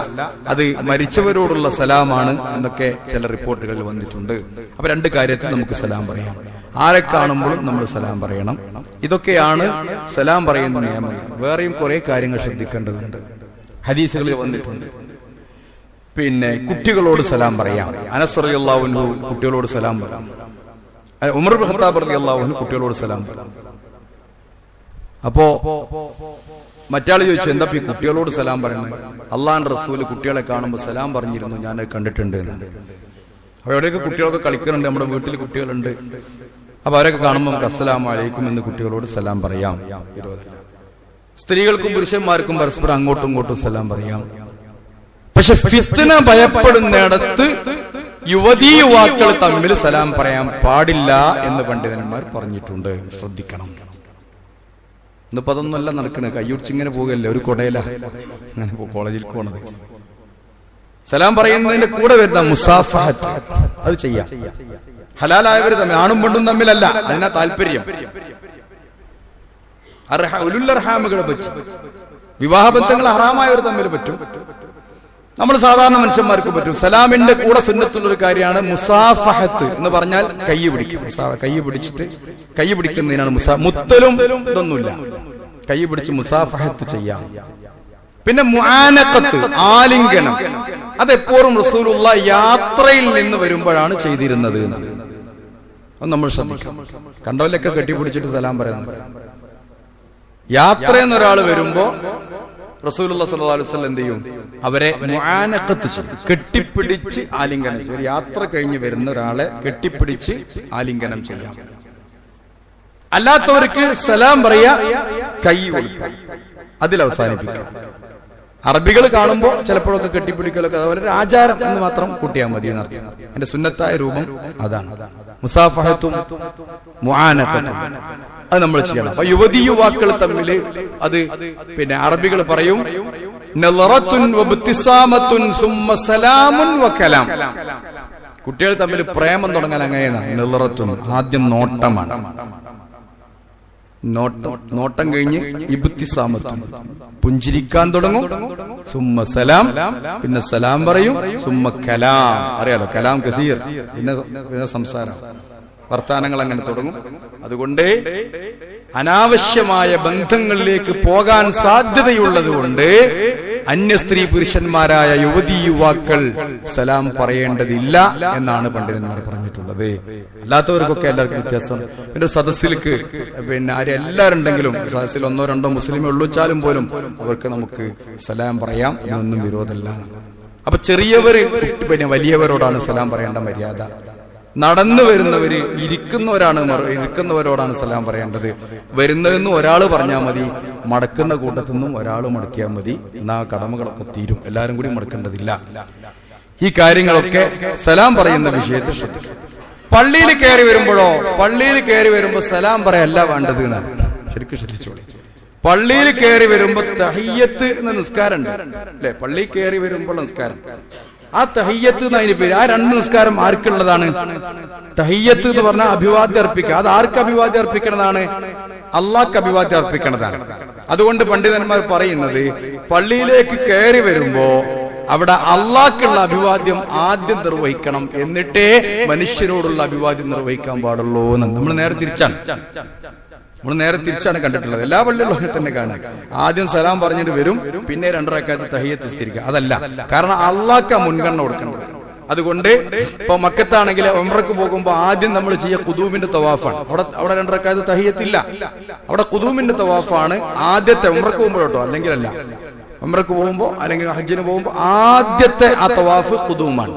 അത് മരിച്ചവരോടുള്ള സലാമാണ് എന്നൊക്കെ ചില റിപ്പോർട്ടുകളിൽ വന്നിട്ടുണ്ട്. അപ്പൊ രണ്ട് കാര്യത്തിൽ നമുക്ക് സലാം പറയാം. ആരെ കാണുമ്പോഴും നമ്മൾ സലാം പറയണം. ഇതൊക്കെയാണ് സലാം പറയുന്ന നിയമങ്ങൾ. വേറെയും കുറെ കാര്യങ്ങൾ ശ്രദ്ധിക്കേണ്ടതുണ്ട്, ഹദീസുകളിൽ വന്നിട്ടുണ്ട്. കുട്ടികളോട് സലാം പറയാം. അനസ് റളിയല്ലാഹു അൻഹു കുട്ടികളോട് സലാം പറയാം. ഉമർ ഇബ്നു ഖത്താബ് റളിയല്ലാഹു അൻഹു കുട്ടികളോട് സലാം പറയാം. അപ്പോ മറ്റാൾ ചോദിച്ചു, എന്താ ഈ കുട്ടികളോട് സലാം പറയുന്നത്? അള്ളാഹുവിന്റെ റസൂല് കുട്ടികളെ കാണുമ്പോൾ സലാം പറഞ്ഞിരുന്നു, ഞാൻ കണ്ടിട്ടുണ്ട് എന്ന്. അപ്പൊ എവിടെയൊക്കെ കുട്ടികളൊക്കെ കളിക്കുന്നുണ്ട്, നമ്മുടെ വീട്ടിൽ കുട്ടികളുണ്ട്. അപ്പൊ അവരൊക്കെ കാണുമ്പോൾ നമുക്ക് അസ്സലാമു അലൈക്കും എന്ന് കുട്ടികളോട് സലാം പറയാം, വിരോധമില്ല. സ്ത്രീകൾക്കും പുരുഷന്മാർക്കും പരസ്പരം അങ്ങോട്ടും ഇങ്ങോട്ടും സലാം പറയാം. പക്ഷെ ഫിത്ന ഭയപ്പെടുന്നിടത്ത് യുവതീ യുവാക്കൾ തമ്മിൽ സലാം പറയാൻ പാടില്ല എന്ന് പണ്ഡിതന്മാർ പറഞ്ഞിട്ടുണ്ട്. ശ്രദ്ധിക്കണം. ഇന്നിപ്പോ അതൊന്നുമല്ല നടക്കണേ, കയ്യുടിച്ചിങ്ങനെ പോകല്ലേ, ഒരു കൊടയില അങ്ങനെ കോളേജിൽ പോണത്. സലാം പറയുന്നതിന്റെ കൂടെ വരുന്ന മുസാഫഹത്ത്, അത് ചെയ്യാം. ഹലാലായവർ തമ്മിൽ, ആണും പെണ്ണും തമ്മിലല്ല, അതിനാ താല്പര്യം. ഉലുല്ലർഹാമുകളെ പറ്റും, വിവാഹബന്ധങ്ങൾ ഹറാമായവർ തമ്മിൽ പറ്റും, നമ്മൾ സാധാരണ മനുഷ്യന്മാർക്ക് പറ്റും. സലാമിന്റെ കൂടെ സുന്നത്തുള്ളൊരു കാര്യമാണ് മുസാഫഹത്ത് എന്ന് പറഞ്ഞാൽ കൈ പിടിക്കും. കൈ പിടിച്ചിട്ട് കൈ പിടിക്കുന്നതിനാണ് മുത്തലും ഇതൊന്നുമില്ല, കൈ പിടിച്ച് മുസാഫഹത്ത് ചെയ്യാം. പിന്നെ മുആനഖത്ത്, ആലിംഗനം, അതെപ്പോഴും റസൂലുള്ളാഹി യാത്രയിൽ നിന്ന് വരുമ്പോഴാണ് ചെയ്തിരുന്നത് എന്നത് നമ്മൾ ശ്രദ്ധിക്കണം. കണ്ടവലൊക്കെ കെട്ടിപ്പിടിച്ചിട്ട് സലാം പറയുന്നത് യാത്രയെന്നൊരാൾ വരുമ്പോ റസൂലുള്ളാഹി സ്വല്ലല്ലാഹു അലൈഹി വസല്ലം എന്ത് ചെയ്യും? അവരെ മുആനഖത്ത് ചെയ്യും, കെട്ടിപ്പിടിച്ച് ആലിംഗനം ചെയ്യും. ഒരു യാത്ര കഴിഞ്ഞ് വരുന്ന ഒരാളെ കെട്ടിപ്പിടിച്ച് ആലിംഗനം ചെയ്യാം. അല്ലാത്തവർക്ക് സലാം പറയാ, കൈ കൊടുക്കുക, അതിൽ അവസാനിപ്പിക്കുക. അറബികൾ കാണുമ്പോ ചിലപ്പോഴൊക്കെ കെട്ടിപ്പിടിക്കലൊക്കെ അതുപോലെ ഒരു ആചാരം എന്ന് മാത്രം കൂട്ടിയാൽ മതി എന്നർത്ഥം. എന്റെ സുന്നത്തായ രൂപം അതാണ്. മുസാഫഹത്തും മുആനഖത്തും അത് നമ്മൾ ചെയ്യണം. അപ്പൊ യുവതി യുവാക്കൾ തമ്മിൽ അത് പിന്നെ അറബികൾ പറയും നളറത്തുൻ വബ്തിസാമത്തുൻ സുമ്മ സലാമുൻ വകലാം. കുട്ടികൾ തമ്മിൽ പ്രേമം തുടങ്ങാൻ അങ്ങനെയാണ്. നളറത്തുൻ ആദ്യം നോട്ടമാണ്, നോട്ടം കഴിഞ്ഞ് ഇബ്തിസാമത്തുൻ പുഞ്ചിരിക്കാൻ തുടങ്ങും, സുമ്മ സലാം പിന്നെ സലാം പറയും, സുമ്മ കലാം, അറിയാലോ കലാം കസീർ, പിന്നെ സംസാരം, വർത്താനങ്ങൾ അങ്ങനെ തുടങ്ങും. അതുകൊണ്ട് അനാവശ്യമായ ബന്ധങ്ങളിലേക്ക് പോകാൻ സാധ്യതയുള്ളത് കൊണ്ട് അന്യ സ്ത്രീ പുരുഷന്മാരായ യുവതി യുവാക്കൾ സലാം പറയേണ്ടതില്ല എന്നാണ് പണ്ഡിതന്മാർ പറഞ്ഞിട്ടുള്ളത്. അല്ലാത്തവർക്കൊക്കെ എല്ലാവർക്കും വ്യത്യാസം. പിന്നെ സദസ്സിലേക്ക് പിന്നെ ആരെല്ലാവരും ഉണ്ടെങ്കിലും സദസ്സിൽ ഒന്നോ രണ്ടോ മുസ്ലിമേ ഉള്ളുവെച്ചാലും പോലും അവർക്ക് നമുക്ക് സലാം പറയാം, എന്നൊന്നും വിരോധമല്ല. അപ്പൊ ചെറിയവര് പിന്നെ വലിയവരോടാണ് സലാം പറയേണ്ട മര്യാദ. നടന്നു വരുന്നവര് ഇരിക്കുന്നവരോടാണ് സലാം പറയേണ്ടത്. വരുന്നതെന്ന് ഒരാൾ പറഞ്ഞാൽ മതി, മടക്കുന്ന കൂട്ടത്തിൽ നിന്നും ഒരാൾ മടക്കിയാൽ മതി. എന്നാ കടമകളൊക്കെ തീരും, എല്ലാരും കൂടി മടക്കേണ്ടതില്ല. ഈ കാര്യങ്ങളൊക്കെ സലാം പറയുന്ന വിഷയത്തിൽ ശ്രദ്ധിക്കും. പള്ളിയിൽ കയറി വരുമ്പോ സലാം പറയല്ല വേണ്ടത് എന്നാണ്. ശരിക്കും ശ്രദ്ധിച്ചോളി. പള്ളിയിൽ കയറി വരുമ്പോ തഹിയ്യത്ത് എന്ന നിസ്കാരം ഉണ്ട് അല്ലെ? പള്ളിയിൽ കയറി വരുമ്പോൾ നിസ്കാരം, ആ തഹിയ്യത്ത് എന്നതിന് പേര്. ആ രണ്ട് നിസ്കാരം ആർക്കുള്ളതാണ്? തഹിയ്യത്ത് എന്ന് പറഞ്ഞാൽ അഭിവാദ്യം അർപ്പിക്കുക. അത് ആർക്ക് അഭിവാദ്യം അർപ്പിക്കണതാണ്? അള്ളാഹ്ക്ക് അഭിവാദ്യം അർപ്പിക്കണതാണ്. അതുകൊണ്ട് പണ്ഡിതന്മാർ പറയുന്നത് പള്ളിയിലേക്ക് കയറി വരുമ്പോ അവിടെ അള്ളാഹ്ക്കുള്ള അഭിവാദ്യം ആദ്യം നിർവഹിക്കണം, എന്നിട്ടേ മനുഷ്യരോടുള്ള അഭിവാദ്യം നിർവഹിക്കാൻ പാടുള്ളൂ എന്ന്. നമ്മൾ നേരെ തിരിച്ചാണ് കണ്ടിട്ടുള്ളത്. എല്ലാ പള്ളികളിലും തന്നെ കാണാൻ ആദ്യം സലാം പറഞ്ഞിട്ട് വരും, പിന്നെ 2 റക്അത്ത് തഹിയ്യത്ത് നിസ്കരിക്കുക. അതല്ല, കാരണം അള്ളാഹ്ക്ക് മുൻഗണന കൊടുക്കേണ്ടത്. അതുകൊണ്ട് ഇപ്പൊ മക്കത്താണെങ്കിൽ ഉംറക്ക് പോകുമ്പോ ആദ്യം നമ്മൾ ചെയ്യുക ഖുദൂമിന്റെ തവാഫാണ്. അവിടെ 2 റക്അത്ത് തഹിയ്യത്തില്ല, അവിടെ ഖുദൂമിന്റെ തവാഫാണ് ആദ്യത്തെ. ഉംറക്ക് പോകുമ്പോഴോ അല്ലെങ്കിൽ അല്ല, ഉംറക്ക് പോകുമ്പോ അല്ലെങ്കിൽ ഹജ്ജിന് പോകുമ്പോ ആദ്യത്തെ ആ തവാഫ് ഖുദൂമാണ്.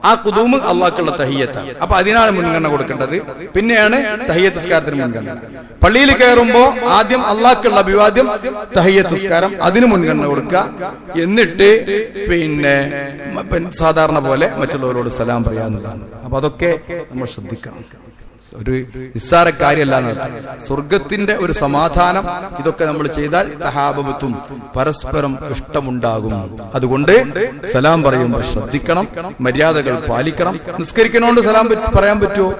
ആ ഖുദൂമ് അള്ളാഹ്ക്കുള്ള തഹിയ്യത്താണ്. അപ്പൊ അതിനാണ് മുൻഗണന കൊടുക്കേണ്ടത്, പിന്നെയാണ് തഹിയ്യത്ത് നിസ്കാരത്തിന് മുൻഗണന. പള്ളിയിൽ കയറുമ്പോ ആദ്യം അള്ളാഹ്ക്കുള്ള അഭിവാദ്യം, തഹിയ്യത്ത് നിസ്കാരം, അതിന് മുൻഗണന കൊടുക്കുക. എന്നിട്ട് പിന്നെ സാധാരണ പോലെ മറ്റുള്ളവരോട് സലാം പറയാന്നുള്ളതാണ്. അപ്പൊ അതൊക്കെ നമ്മൾ ശ്രദ്ധിക്കണം. ഒരു നിസ്സാര കാര്യമല്ല എന്നർത്ഥം. സ്വർഗത്തിന്റെ ഒരു സമാധാനം ഇതൊക്കെ നമ്മൾ ചെയ്താൽ തഹാബത്തും പരസ്പരം ഇഷ്ടമുണ്ടാകും. അതുകൊണ്ട് സലാം പറയുമ്പോൾ ശ്രദ്ധിക്കണം, മര്യാദകൾ പാലിക്കണം. നിസ്കരിക്കുന്നോണ്ട് സലാം പറയാൻ പറ്റുമോ?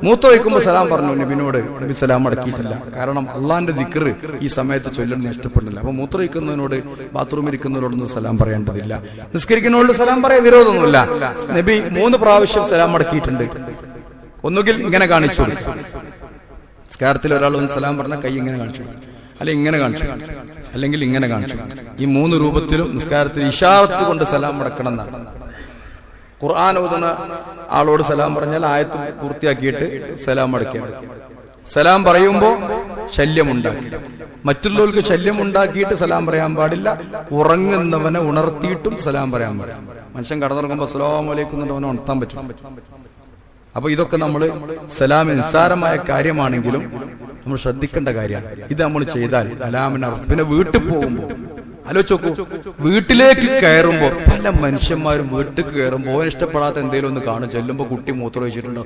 മൂത്രമൊഴിക്കുമ്പോ സലാം പറഞ്ഞു നബിനോട്, നബി സലാം അടക്കിയിട്ടില്ല. കാരണം അള്ളാന്റെ ദിക്ർ ഈ സമയത്ത് ചൊല്ലുന്നത് ഇഷ്ടപ്പെടുന്നില്ല. അപ്പൊ മൂത്രമൊഴിക്കുന്നതിനോട്, ബാത്റൂമിൽ ഇരിക്കുന്നവരോടൊന്നും സലാം പറയേണ്ടതില്ല. നിസ്കരിക്കുന്നതിനോട് സലാം പറയാൻ വിരോധമൊന്നുമില്ല. നബി 3 പ്രാവശ്യം സലാം അടക്കിയിട്ടുണ്ട്. ഒന്നുകിൽ ഇങ്ങനെ കാണിച്ചു കൊടുക്കുക, നിസ്കാരത്തിൽ ഒരാൾ ഒന്ന് സലാം പറഞ്ഞ കൈ ഇങ്ങനെ കാണിച്ചു കൊടുക്കുക, അല്ലെങ്കിൽ ഇങ്ങനെ കാണിച്ചു കൊടുക്കുക, അല്ലെങ്കിൽ ഇങ്ങനെ കാണിച്ചു കൊടുക്കുക. ഈ 3 രൂപത്തിലും നിസ്കാരത്തിൽ ഇശാറത്ത് കൊണ്ട് സലാം അടക്കണം എന്നാണ്. ഖുർആൻ ഓതുന്ന ആളോട് സലാം പറഞ്ഞാൽ ആയത്ത് പൂർത്തിയാക്കിയിട്ട് സലാം അടക്കുക. സലാം പറയുമ്പോ ശല്യമുണ്ടാക്കി, മറ്റുള്ളവർക്ക് ശല്യമുണ്ടാക്കിയിട്ട് സലാം പറയാൻ പാടില്ല. ഉറങ്ങുന്നവനെ ഉണർത്തിയിട്ടും സലാം പറയാൻ പാടില്ല. മനുഷ്യൻ കടന്നുറങ്ങുമ്പോ അസ്സലാമു അലൈക്കും എന്നവനെ ഉണർത്താൻ പറ്റും. അപ്പൊ ഇതൊക്കെ നമ്മൾ സലാം നിസ്സാരമായ കാര്യമാണെങ്കിലും നമ്മൾ ശ്രദ്ധിക്കേണ്ട കാര്യമാണ്. ഇത് നമ്മൾ ചെയ്താൽ അലാമിനർത്ഥം. പിന്നെ വീട്ടിൽ പോകുമ്പോ ആലോചിച്ച് നോക്കൂ, വീട്ടിലേക്ക് കയറുമ്പോ പല മനുഷ്യന്മാരും വീട്ടിലേക്ക് കയറുമ്പോ ഇഷ്ടപ്പെടാത്ത എന്തെങ്കിലും ഒന്ന് കാണും. ചെല്ലുമ്പോ കുട്ടി മൂത്രം ഒഴിച്ചിട്ടുണ്ടോ,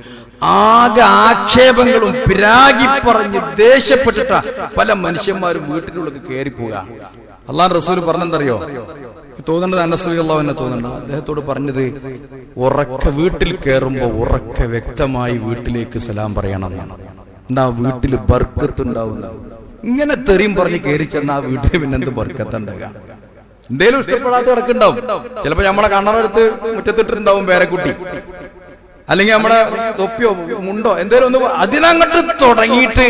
ആകെ ആക്ഷേപങ്ങളും പിരാഗി പറഞ്ഞ് ദേഷ്യപ്പെട്ടിട്ടാ പല മനുഷ്യന്മാരും വീട്ടിനുള്ളിൽ കയറിപ്പോവുക. അള്ളാഹുവിന്റെ റസൂൽ പറഞ്ഞെന്തറിയോ? തോന്നുന്നത് അനസ് റളിയല്ലാഹു അൻഹു തോന്നുന്നുണ്ട്, അദ്ദേഹത്തോട് പറഞ്ഞത് വീട്ടിൽ കയറുമ്പോ ഉറക്കെ വ്യക്തമായി വീട്ടിലേക്ക് സലാം പറയണം എന്നാണ്. എന്നാ വീട്ടിൽ ബർക്കത്തുണ്ടാവുന്ന. ഇങ്ങനെ തെറിയും പറഞ്ഞ് കയറി ചെന്ന ആ വീട്ടിൽ പിന്നെന്ത് ബർക്കത്തുണ്ടാകുക? എന്തേലും ഇഷ്ടപ്പെടാത്ത കിടക്കുണ്ടാവും. ചിലപ്പോ നമ്മളെ കണ്ണറെടുത്ത് മുറ്റത്തിട്ടുണ്ടാവും പേരക്കുട്ടി, അല്ലെങ്കിൽ നമ്മുടെ തൊപ്പിയോ മുണ്ടോ എന്തേലും ഒന്ന് അതിനങ്ങോട്ട് തുടങ്ങിയിട്ട്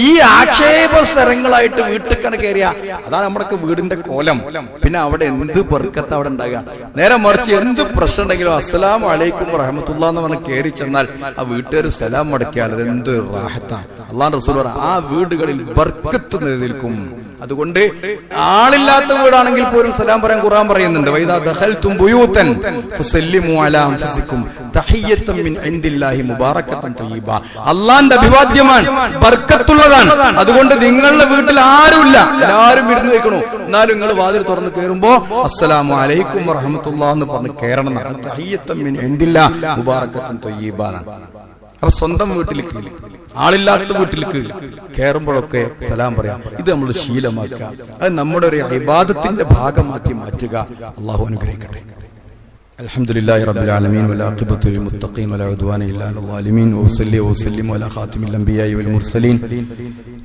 ഈ ആക്ഷേപ സ്ഥലങ്ങളായിട്ട് വീട്ടിൽ കയറിയ അതാണ് നമ്മുടെയൊക്കെ വീടിന്റെ കോലം. പിന്നെ അവിടെ എന്ത് ബർക്കത്ത് അവിടെ ഉണ്ടാകുക? നേരെ മറിച്ച് എന്ത് പ്രശ്നം ഉണ്ടെങ്കിലും അസ്സലാമു അലൈക്കും വറഹ്മത്തുള്ളാഹി എന്ന് പറഞ്ഞ് കയറി ചെന്നാൽ ആ വീട്ടുകാർ സലാം മടക്കിയാൽ അതെന്തൊരു റാഹത്താണ്. അള്ളാഹു റസൂൽ പറഞ്ഞു ആ വീടുകളിൽ ബർക്കത്ത് നിലനിൽക്കും. അതുകൊണ്ട് ആളില്ലാത്ത വീടാണെങ്കിൽ പോലും സലാം പറയാൻ ഖുർആൻ പറയുന്നുണ്ട്. വൈദാ ദഖൽതും ബുയൂതൻ ഫസല്ലിമു അലാ അൻഫുസികും തഹിയ്യത്തൻ മിൻ ഇൻദില്ലാഹി മുബാറകതൻ തയ്യിബ. അല്ലാഹുവിന്റെ അഭിവാദ്യമാണ്, ബർക്കത്തുള്ളതാണ്. അതുകൊണ്ട് നിങ്ങളുടെ വീട്ടിൽ ആരുമില്ല, എല്ലാവരും ഇരുന്ന് നിൽക്കണോ, എന്നാലും നിങ്ങൾ വാതിൽ തുറന്ന് കയറുമ്പോ അസ്സലാമു അലൈക്കും വറഹ്മത്തുള്ളാഹി എന്ന് പറഞ്ഞ് കയറണം. തഹിയ്യത്തൻ മിൻ ഇൻദില്ലാഹി മുബാറകതൻ തയ്യിബ. അപ്പൊ സ്വന്തം വീട്ടിലേക്ക്, ആളില്ലാത്ത വീട്ടിലേക്ക് കയറുമ്പോഴൊക്കെ സലാം പറയാം. ഇത് നമ്മൾ ശീലമാക്കുക, അത് നമ്മുടെ ഒരു ഇബാദത്തിന്റെ ഭാഗമാക്കി മാറ്റുക. അള്ളാഹു അനുഗ്രഹിക്കട്ടെ. അൽഹംദുലില്ലാഹി റബ്ബിൽ ആലമീൻ വലാഖിബത്തു ലിൽ മുത്തഖീൻ വലാ ഉദ്വാന ഇല്ലാ അലൽ ളാലിമീൻ വസല്ലി വസല്ലിം അലാ ഖാതിമിൽ അംബിയാഇ വൽ മുർസലീൻ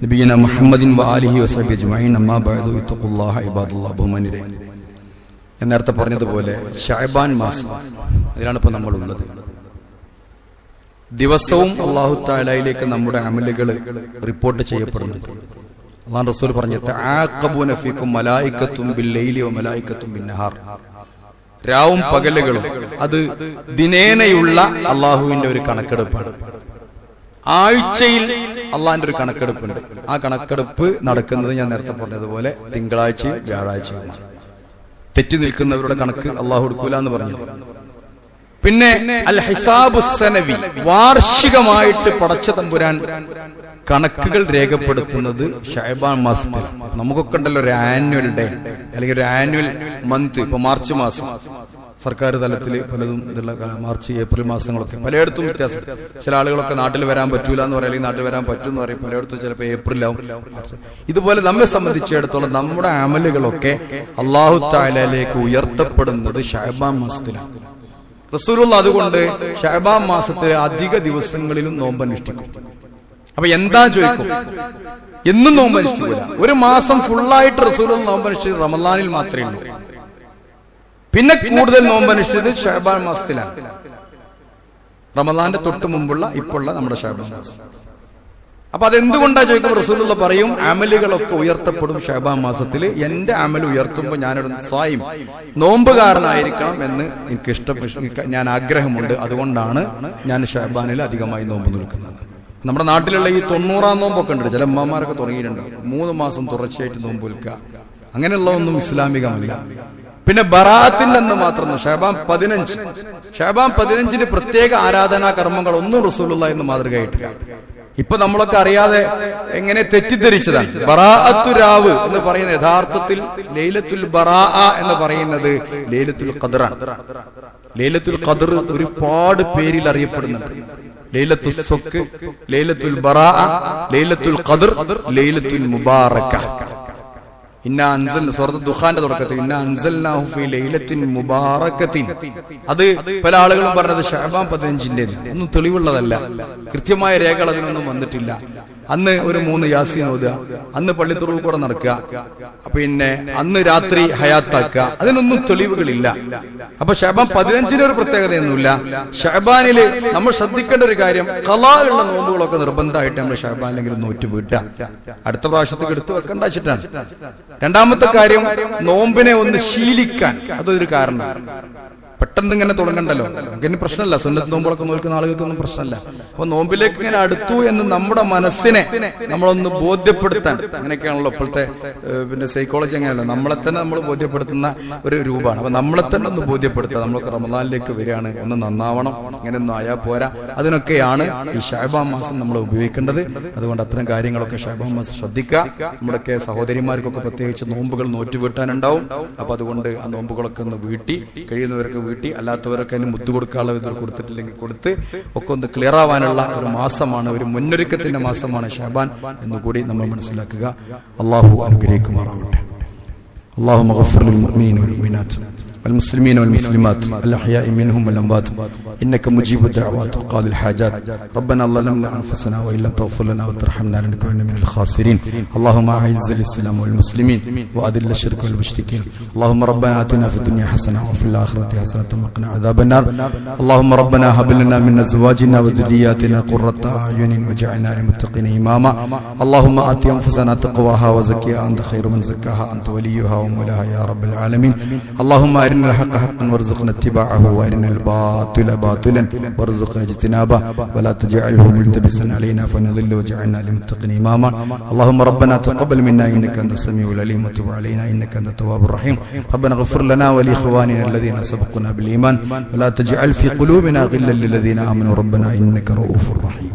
നബിയിന മുഹമ്മദിൻ വആലിഹി വസഹ്ബിഹി അജ്മഈൻ അമ്മാ ബഅദു ഇത്തഖുല്ലാഹ ഇബാദല്ലാഹ്. ബഹുമാനിരെ, ഞാൻ നേരത്തെ പറഞ്ഞതുപോലെ ശഅബാൻ മാസം അതിലാണ് ഇപ്പോൾ നമ്മളുള്ളത്. ദിവസവും അല്ലാഹു തആലയിലേക്ക് നമ്മുടെ അമലുകൾ റിപ്പോർട്ട് ചെയ്യപ്പെടുന്നുണ്ട്. അല്ലാഹു റസൂൽ പറഞ്ഞു തആഖബൂന ഫീകും മലായികത്തും ബിൽ ലൈലി വ മലായികത്തും ബിൻ നഹാർ. രാവും പകലുകളും അത് ദിനേനയുള്ള അള്ളാഹുവിന്റെ ഒരു കണക്കെടുപ്പാണ്. ആഴ്ചയിൽ അള്ളാഹിന്റെ ഒരു കണക്കെടുപ്പുണ്ട്. ആ കണക്കെടുപ്പ് നടക്കുന്നത് ഞാൻ നേരത്തെ പറഞ്ഞതുപോലെ തിങ്കളാഴ്ചയും വ്യാഴാഴ്ചയുമാണ്. തെറ്റി നിൽക്കുന്നവരുടെ കണക്ക് അള്ളാഹു എടുക്കൂല എന്ന് പറഞ്ഞു. പിന്നെ അൽ ഹിസാബു സനവി, വാർഷികമായിട്ട് പടച്ച തമ്പുരാൻ കണക്കുകൾ രേഖപ്പെടുത്തുന്നത് ശഅബാൻ മാസത്തിൽ. നമുക്കൊക്കെ ഉണ്ടല്ലോ ഒരു ആനുവൽ ഡേ അല്ലെങ്കിൽ ഒരു ആനുവൽ മന്ത്. ഇപ്പൊ മാർച്ച് മാസം സർക്കാർ തലത്തിൽ പലതും ഇതുള്ള മാർച്ച് ഏപ്രിൽ മാസങ്ങളൊക്കെ പലയിടത്തും വ്യത്യാസം. ചില ആളുകളൊക്കെ നാട്ടിൽ വരാൻ പറ്റൂല എന്ന് പറയും, അല്ലെങ്കിൽ നാട്ടിൽ വരാൻ പറ്റും എന്ന് പറയും. പലയിടത്തും ചിലപ്പോൾ ഏപ്രിലാവും. ഇതുപോലെ നമ്മെ സംബന്ധിച്ചിടത്തോളം നമ്മുടെ അമലുകളൊക്കെ അല്ലാഹു തആലയിലേക്ക് ഉയർത്തപ്പെടുന്നത് ശഅബാൻ മാസത്തിലാണ്. റസൂലുള്ളാഹി അതുകൊണ്ട് ശഅബാൻ മാസത്തിലെ അധിക ദിവസങ്ങളിലും നോമ്പനുഷ്ഠിക്കും. അപ്പൊ എന്താ ചോദിക്കും? എന്നും നോമ്പനുഷ്ഠിക്കൂല. ഒരു മാസം ഫുള്ളായിട്ട് റസൂലുള്ളാഹി നോമ്പനുഷ്ഠിച്ചത് റമളാനിൽ മാത്രമേ ഉള്ളൂ. പിന്നെ കൂടുതൽ നോമ്പനുഷ്ഠിച്ചത് ശഅബാൻ മാസത്തിലാണ്. റമളാന്റെ തൊട്ട് മുമ്പുള്ള ഇപ്പോഴുള്ള നമ്മുടെ ശഅബാൻ മാസം. അപ്പൊ അതെന്തുകൊണ്ടാ ചോദിക്കും? റസൂലുള്ളാഹി പറയും അമലുകളൊക്കെ ഉയർത്തപ്പെടും ശഅബാൻ മാസത്തിൽ. എന്റെ അമൽ ഉയർത്തുമ്പോൾ ഞാനൊരു സ്വയം നോമ്പുകാരനായിരിക്കണം എന്ന് എനിക്ക് ഞാൻ ആഗ്രഹമുണ്ട്. അതുകൊണ്ടാണ് ഞാൻ ശഅബാനിൽ അധികമായി നോമ്പ് നിൽക്കുന്നത്. നമ്മുടെ നാട്ടിലുള്ള ഈ 90-ാം നോമ്പൊക്കെ ഉണ്ട്. ചില അമ്മമാരൊക്കെ തുടങ്ങിയിട്ടുണ്ടാവും. 3 മാസം തുടർച്ചയായിട്ട് നോമ്പ് നിൽക്കുക. അങ്ങനെയുള്ള ഒന്നും ഇസ്ലാമികമല്ല. പിന്നെ ബറാഅത്തിന്റെ അന്ന് മാത്രം ശഅബാൻ 15. ശഅബാൻ 15-ന് പ്രത്യേക ആരാധനാ കർമ്മങ്ങൾ ഒന്നും റസൂലുള്ളാഹി എന്ന് മാതൃകയായിട്ടില്ല. ഇപ്പൊ നമ്മളൊക്കെ അറിയാതെ എങ്ങനെ തെറ്റിദ്ധരിച്ചതാണ്. ബറാഅത്തു രാവ് എന്ന് പറയുന്നത് യഥാർത്ഥത്തിൽ ലൈലത്തുൽ ബറാഅ എന്ന് പറയുന്നത് ലൈലത്തുൽ ഖദ്റാണ്. ലൈലത്തുൽ ഖദ്ർ ഒരുപാട് പേരിൽ അറിയപ്പെടുന്നുണ്ട്. ലൈലത്തുൽ സുക്ക്, ലൈലത്തുൽ ബറാഅ, ലൈലത്തുൽ ഖദ്ർ, ലൈലത്തുൽ മുബാറക. സൂറത്തുൽ ദുഖാന്റെ തുടക്കത്തിൽ ഇന്നാ അൻസൽനാഹു ഫീ ലൈലത്തിൻ മുബാറകത്തിൻ. അത് പല ആളുകളും പറഞ്ഞത് ശഅബാൻ 15-ന്റെ ഒന്നും തെളിവുള്ളതല്ല. കൃത്യമായ രേഖകൾ അതിനൊന്നും വന്നിട്ടില്ല. അന്ന് ഒരു 3 യാസീൻ ഓതുക, അന്ന് പള്ളിത്തുറവ് കൂടെ നടക്കുക, പിന്നെ അന്ന് രാത്രി ഹയാത്താക്കുക, അതിനൊന്നും തെളിവുകളില്ല. അപ്പൊ ശഅബാൻ 15-ന് ഒരു പ്രത്യേകതയൊന്നുമില്ല. ശഅബാനില് നമ്മൾ ശ്രദ്ധിക്കേണ്ട ഒരു കാര്യം, ഖളാ ഉള്ള നോമ്പുകളൊക്കെ നിർബന്ധമായിട്ട് നമ്മൾ ശഅബാനിലെങ്കിലും നോറ്റ് വീട്ടുക. അടുത്ത പ്രാവശ്യത്തേക്ക് എടുത്തു വെക്കേണ്ട വെച്ചിട്ടാണ്. രണ്ടാമത്തെ കാര്യം, നോമ്പിനെ ഒന്ന് ശീലിക്കാൻ അതൊരു കാരണമാണ്. പെട്ടെന്ന് ഇങ്ങനെ തുടങ്ങണ്ടല്ലോ. നമുക്കിനി പ്രശ്നമല്ല, സുന്നത്ത് നോമ്പുകളൊക്കെ നോക്കുന്ന ആളുകൾക്കൊന്നും പ്രശ്നമല്ല. അപ്പൊ നോമ്പിലേക്ക് ഇങ്ങനെ അടുത്തു എന്ന് നമ്മുടെ മനസ്സിനെ നമ്മളൊന്ന് ബോധ്യപ്പെടുത്താൻ, അങ്ങനെയൊക്കെയാണല്ലോ ഇപ്പോഴത്തെ പിന്നെ സൈക്കോളജി. അങ്ങനെയല്ല, നമ്മളെ തന്നെ നമ്മൾ ബോധ്യപ്പെടുത്തുന്ന ഒരു രൂപമാണ്. അപ്പൊ നമ്മളെ തന്നെ ഒന്ന് ബോധ്യപ്പെടുത്തുക, നമ്മളൊക്കെ റമളാനിലേക്ക് വരികയാണ്, ഒന്ന് നന്നാവണം, ഇങ്ങനെയൊന്നും ആയാൽ പോരാ. അതിനൊക്കെയാണ് ഈ ശഅബാൻ മാസം നമ്മൾ ഉപയോഗിക്കേണ്ടത്. അതുകൊണ്ട് അത്തരം കാര്യങ്ങളൊക്കെ ശഅബാൻ മാസം ശ്രദ്ധിക്കുക. നമ്മുടെയൊക്കെ സഹോദരിമാർക്കൊക്കെ പ്രത്യേകിച്ച് നോമ്പുകൾ നോറ്റുവീട്ടാനുണ്ടാവും. അപ്പൊ അതുകൊണ്ട് ആ നോമ്പുകളൊക്കെ ഒന്ന് വീട്ടി, കഴിയുന്നവരൊക്കെ വീട്ടി, അല്ലാത്തവരൊക്കെ അതിന് മുത്തു കൊടുക്കാനുള്ള വിധത്തിൽ കൊടുത്തിട്ടില്ലെങ്കിൽ കൊടുത്ത് ഒക്കെ ഒന്ന് ക്ലിയർ ആവാനുള്ള ഒരു മാസമാണ്, ഒരു മുന്നൊരുക്കത്തിന്റെ മാസമാണ് ശഅബാൻ എന്നുകൂടി നമ്മൾ മനസ്സിലാക്കുക. അള്ളാഹു അനുഗ്രഹിക്കുമാറാവട്ടെ. اللهم اغفر للمؤمنين والمؤمنات والمسلمين والمسلمات الأحياء منهم والأموات إنك مجيب الدعوات وقاضي الحاجات. ربنا ظلمنا أنفسنا وإن لم تغفر لنا وترحمنا لنكونن من الخاسرين. اللهم أعز الإسلام والمسلمين وأذل الشرك والمشركين. اللهم ربنا آتنا في الدنيا حسنة وفي الآخرة حسنة وقنا عذاب النار. اللهم ربنا هب لنا من أزواجنا وذرياتنا قرة أعين واجعلنا للمتقين إماما. اللهم آت أنفسنا تقواها وزكها أنت خير من زكاها أنت وليها ومولاها يا رب العالمين. اللهم أرنا أرنا الحق حقا وارزقنا اتباعه وأرنا الباطل باطلا وارزقنا اجتنابه ولا تجعله ملتبسا علينا فنضل وجعلنا للمتقين إماما اللهم ربنا تقبل منا إنك أنت السميع العليم وتب علينا إنك أنت التواب الرحيم ربنا اغفر لنا ولإخواننا الذين سبقونا بالإيمان ولا تجعل في قلوبنا غلا للذين آمنوا ربنا إنك رؤوف رحيم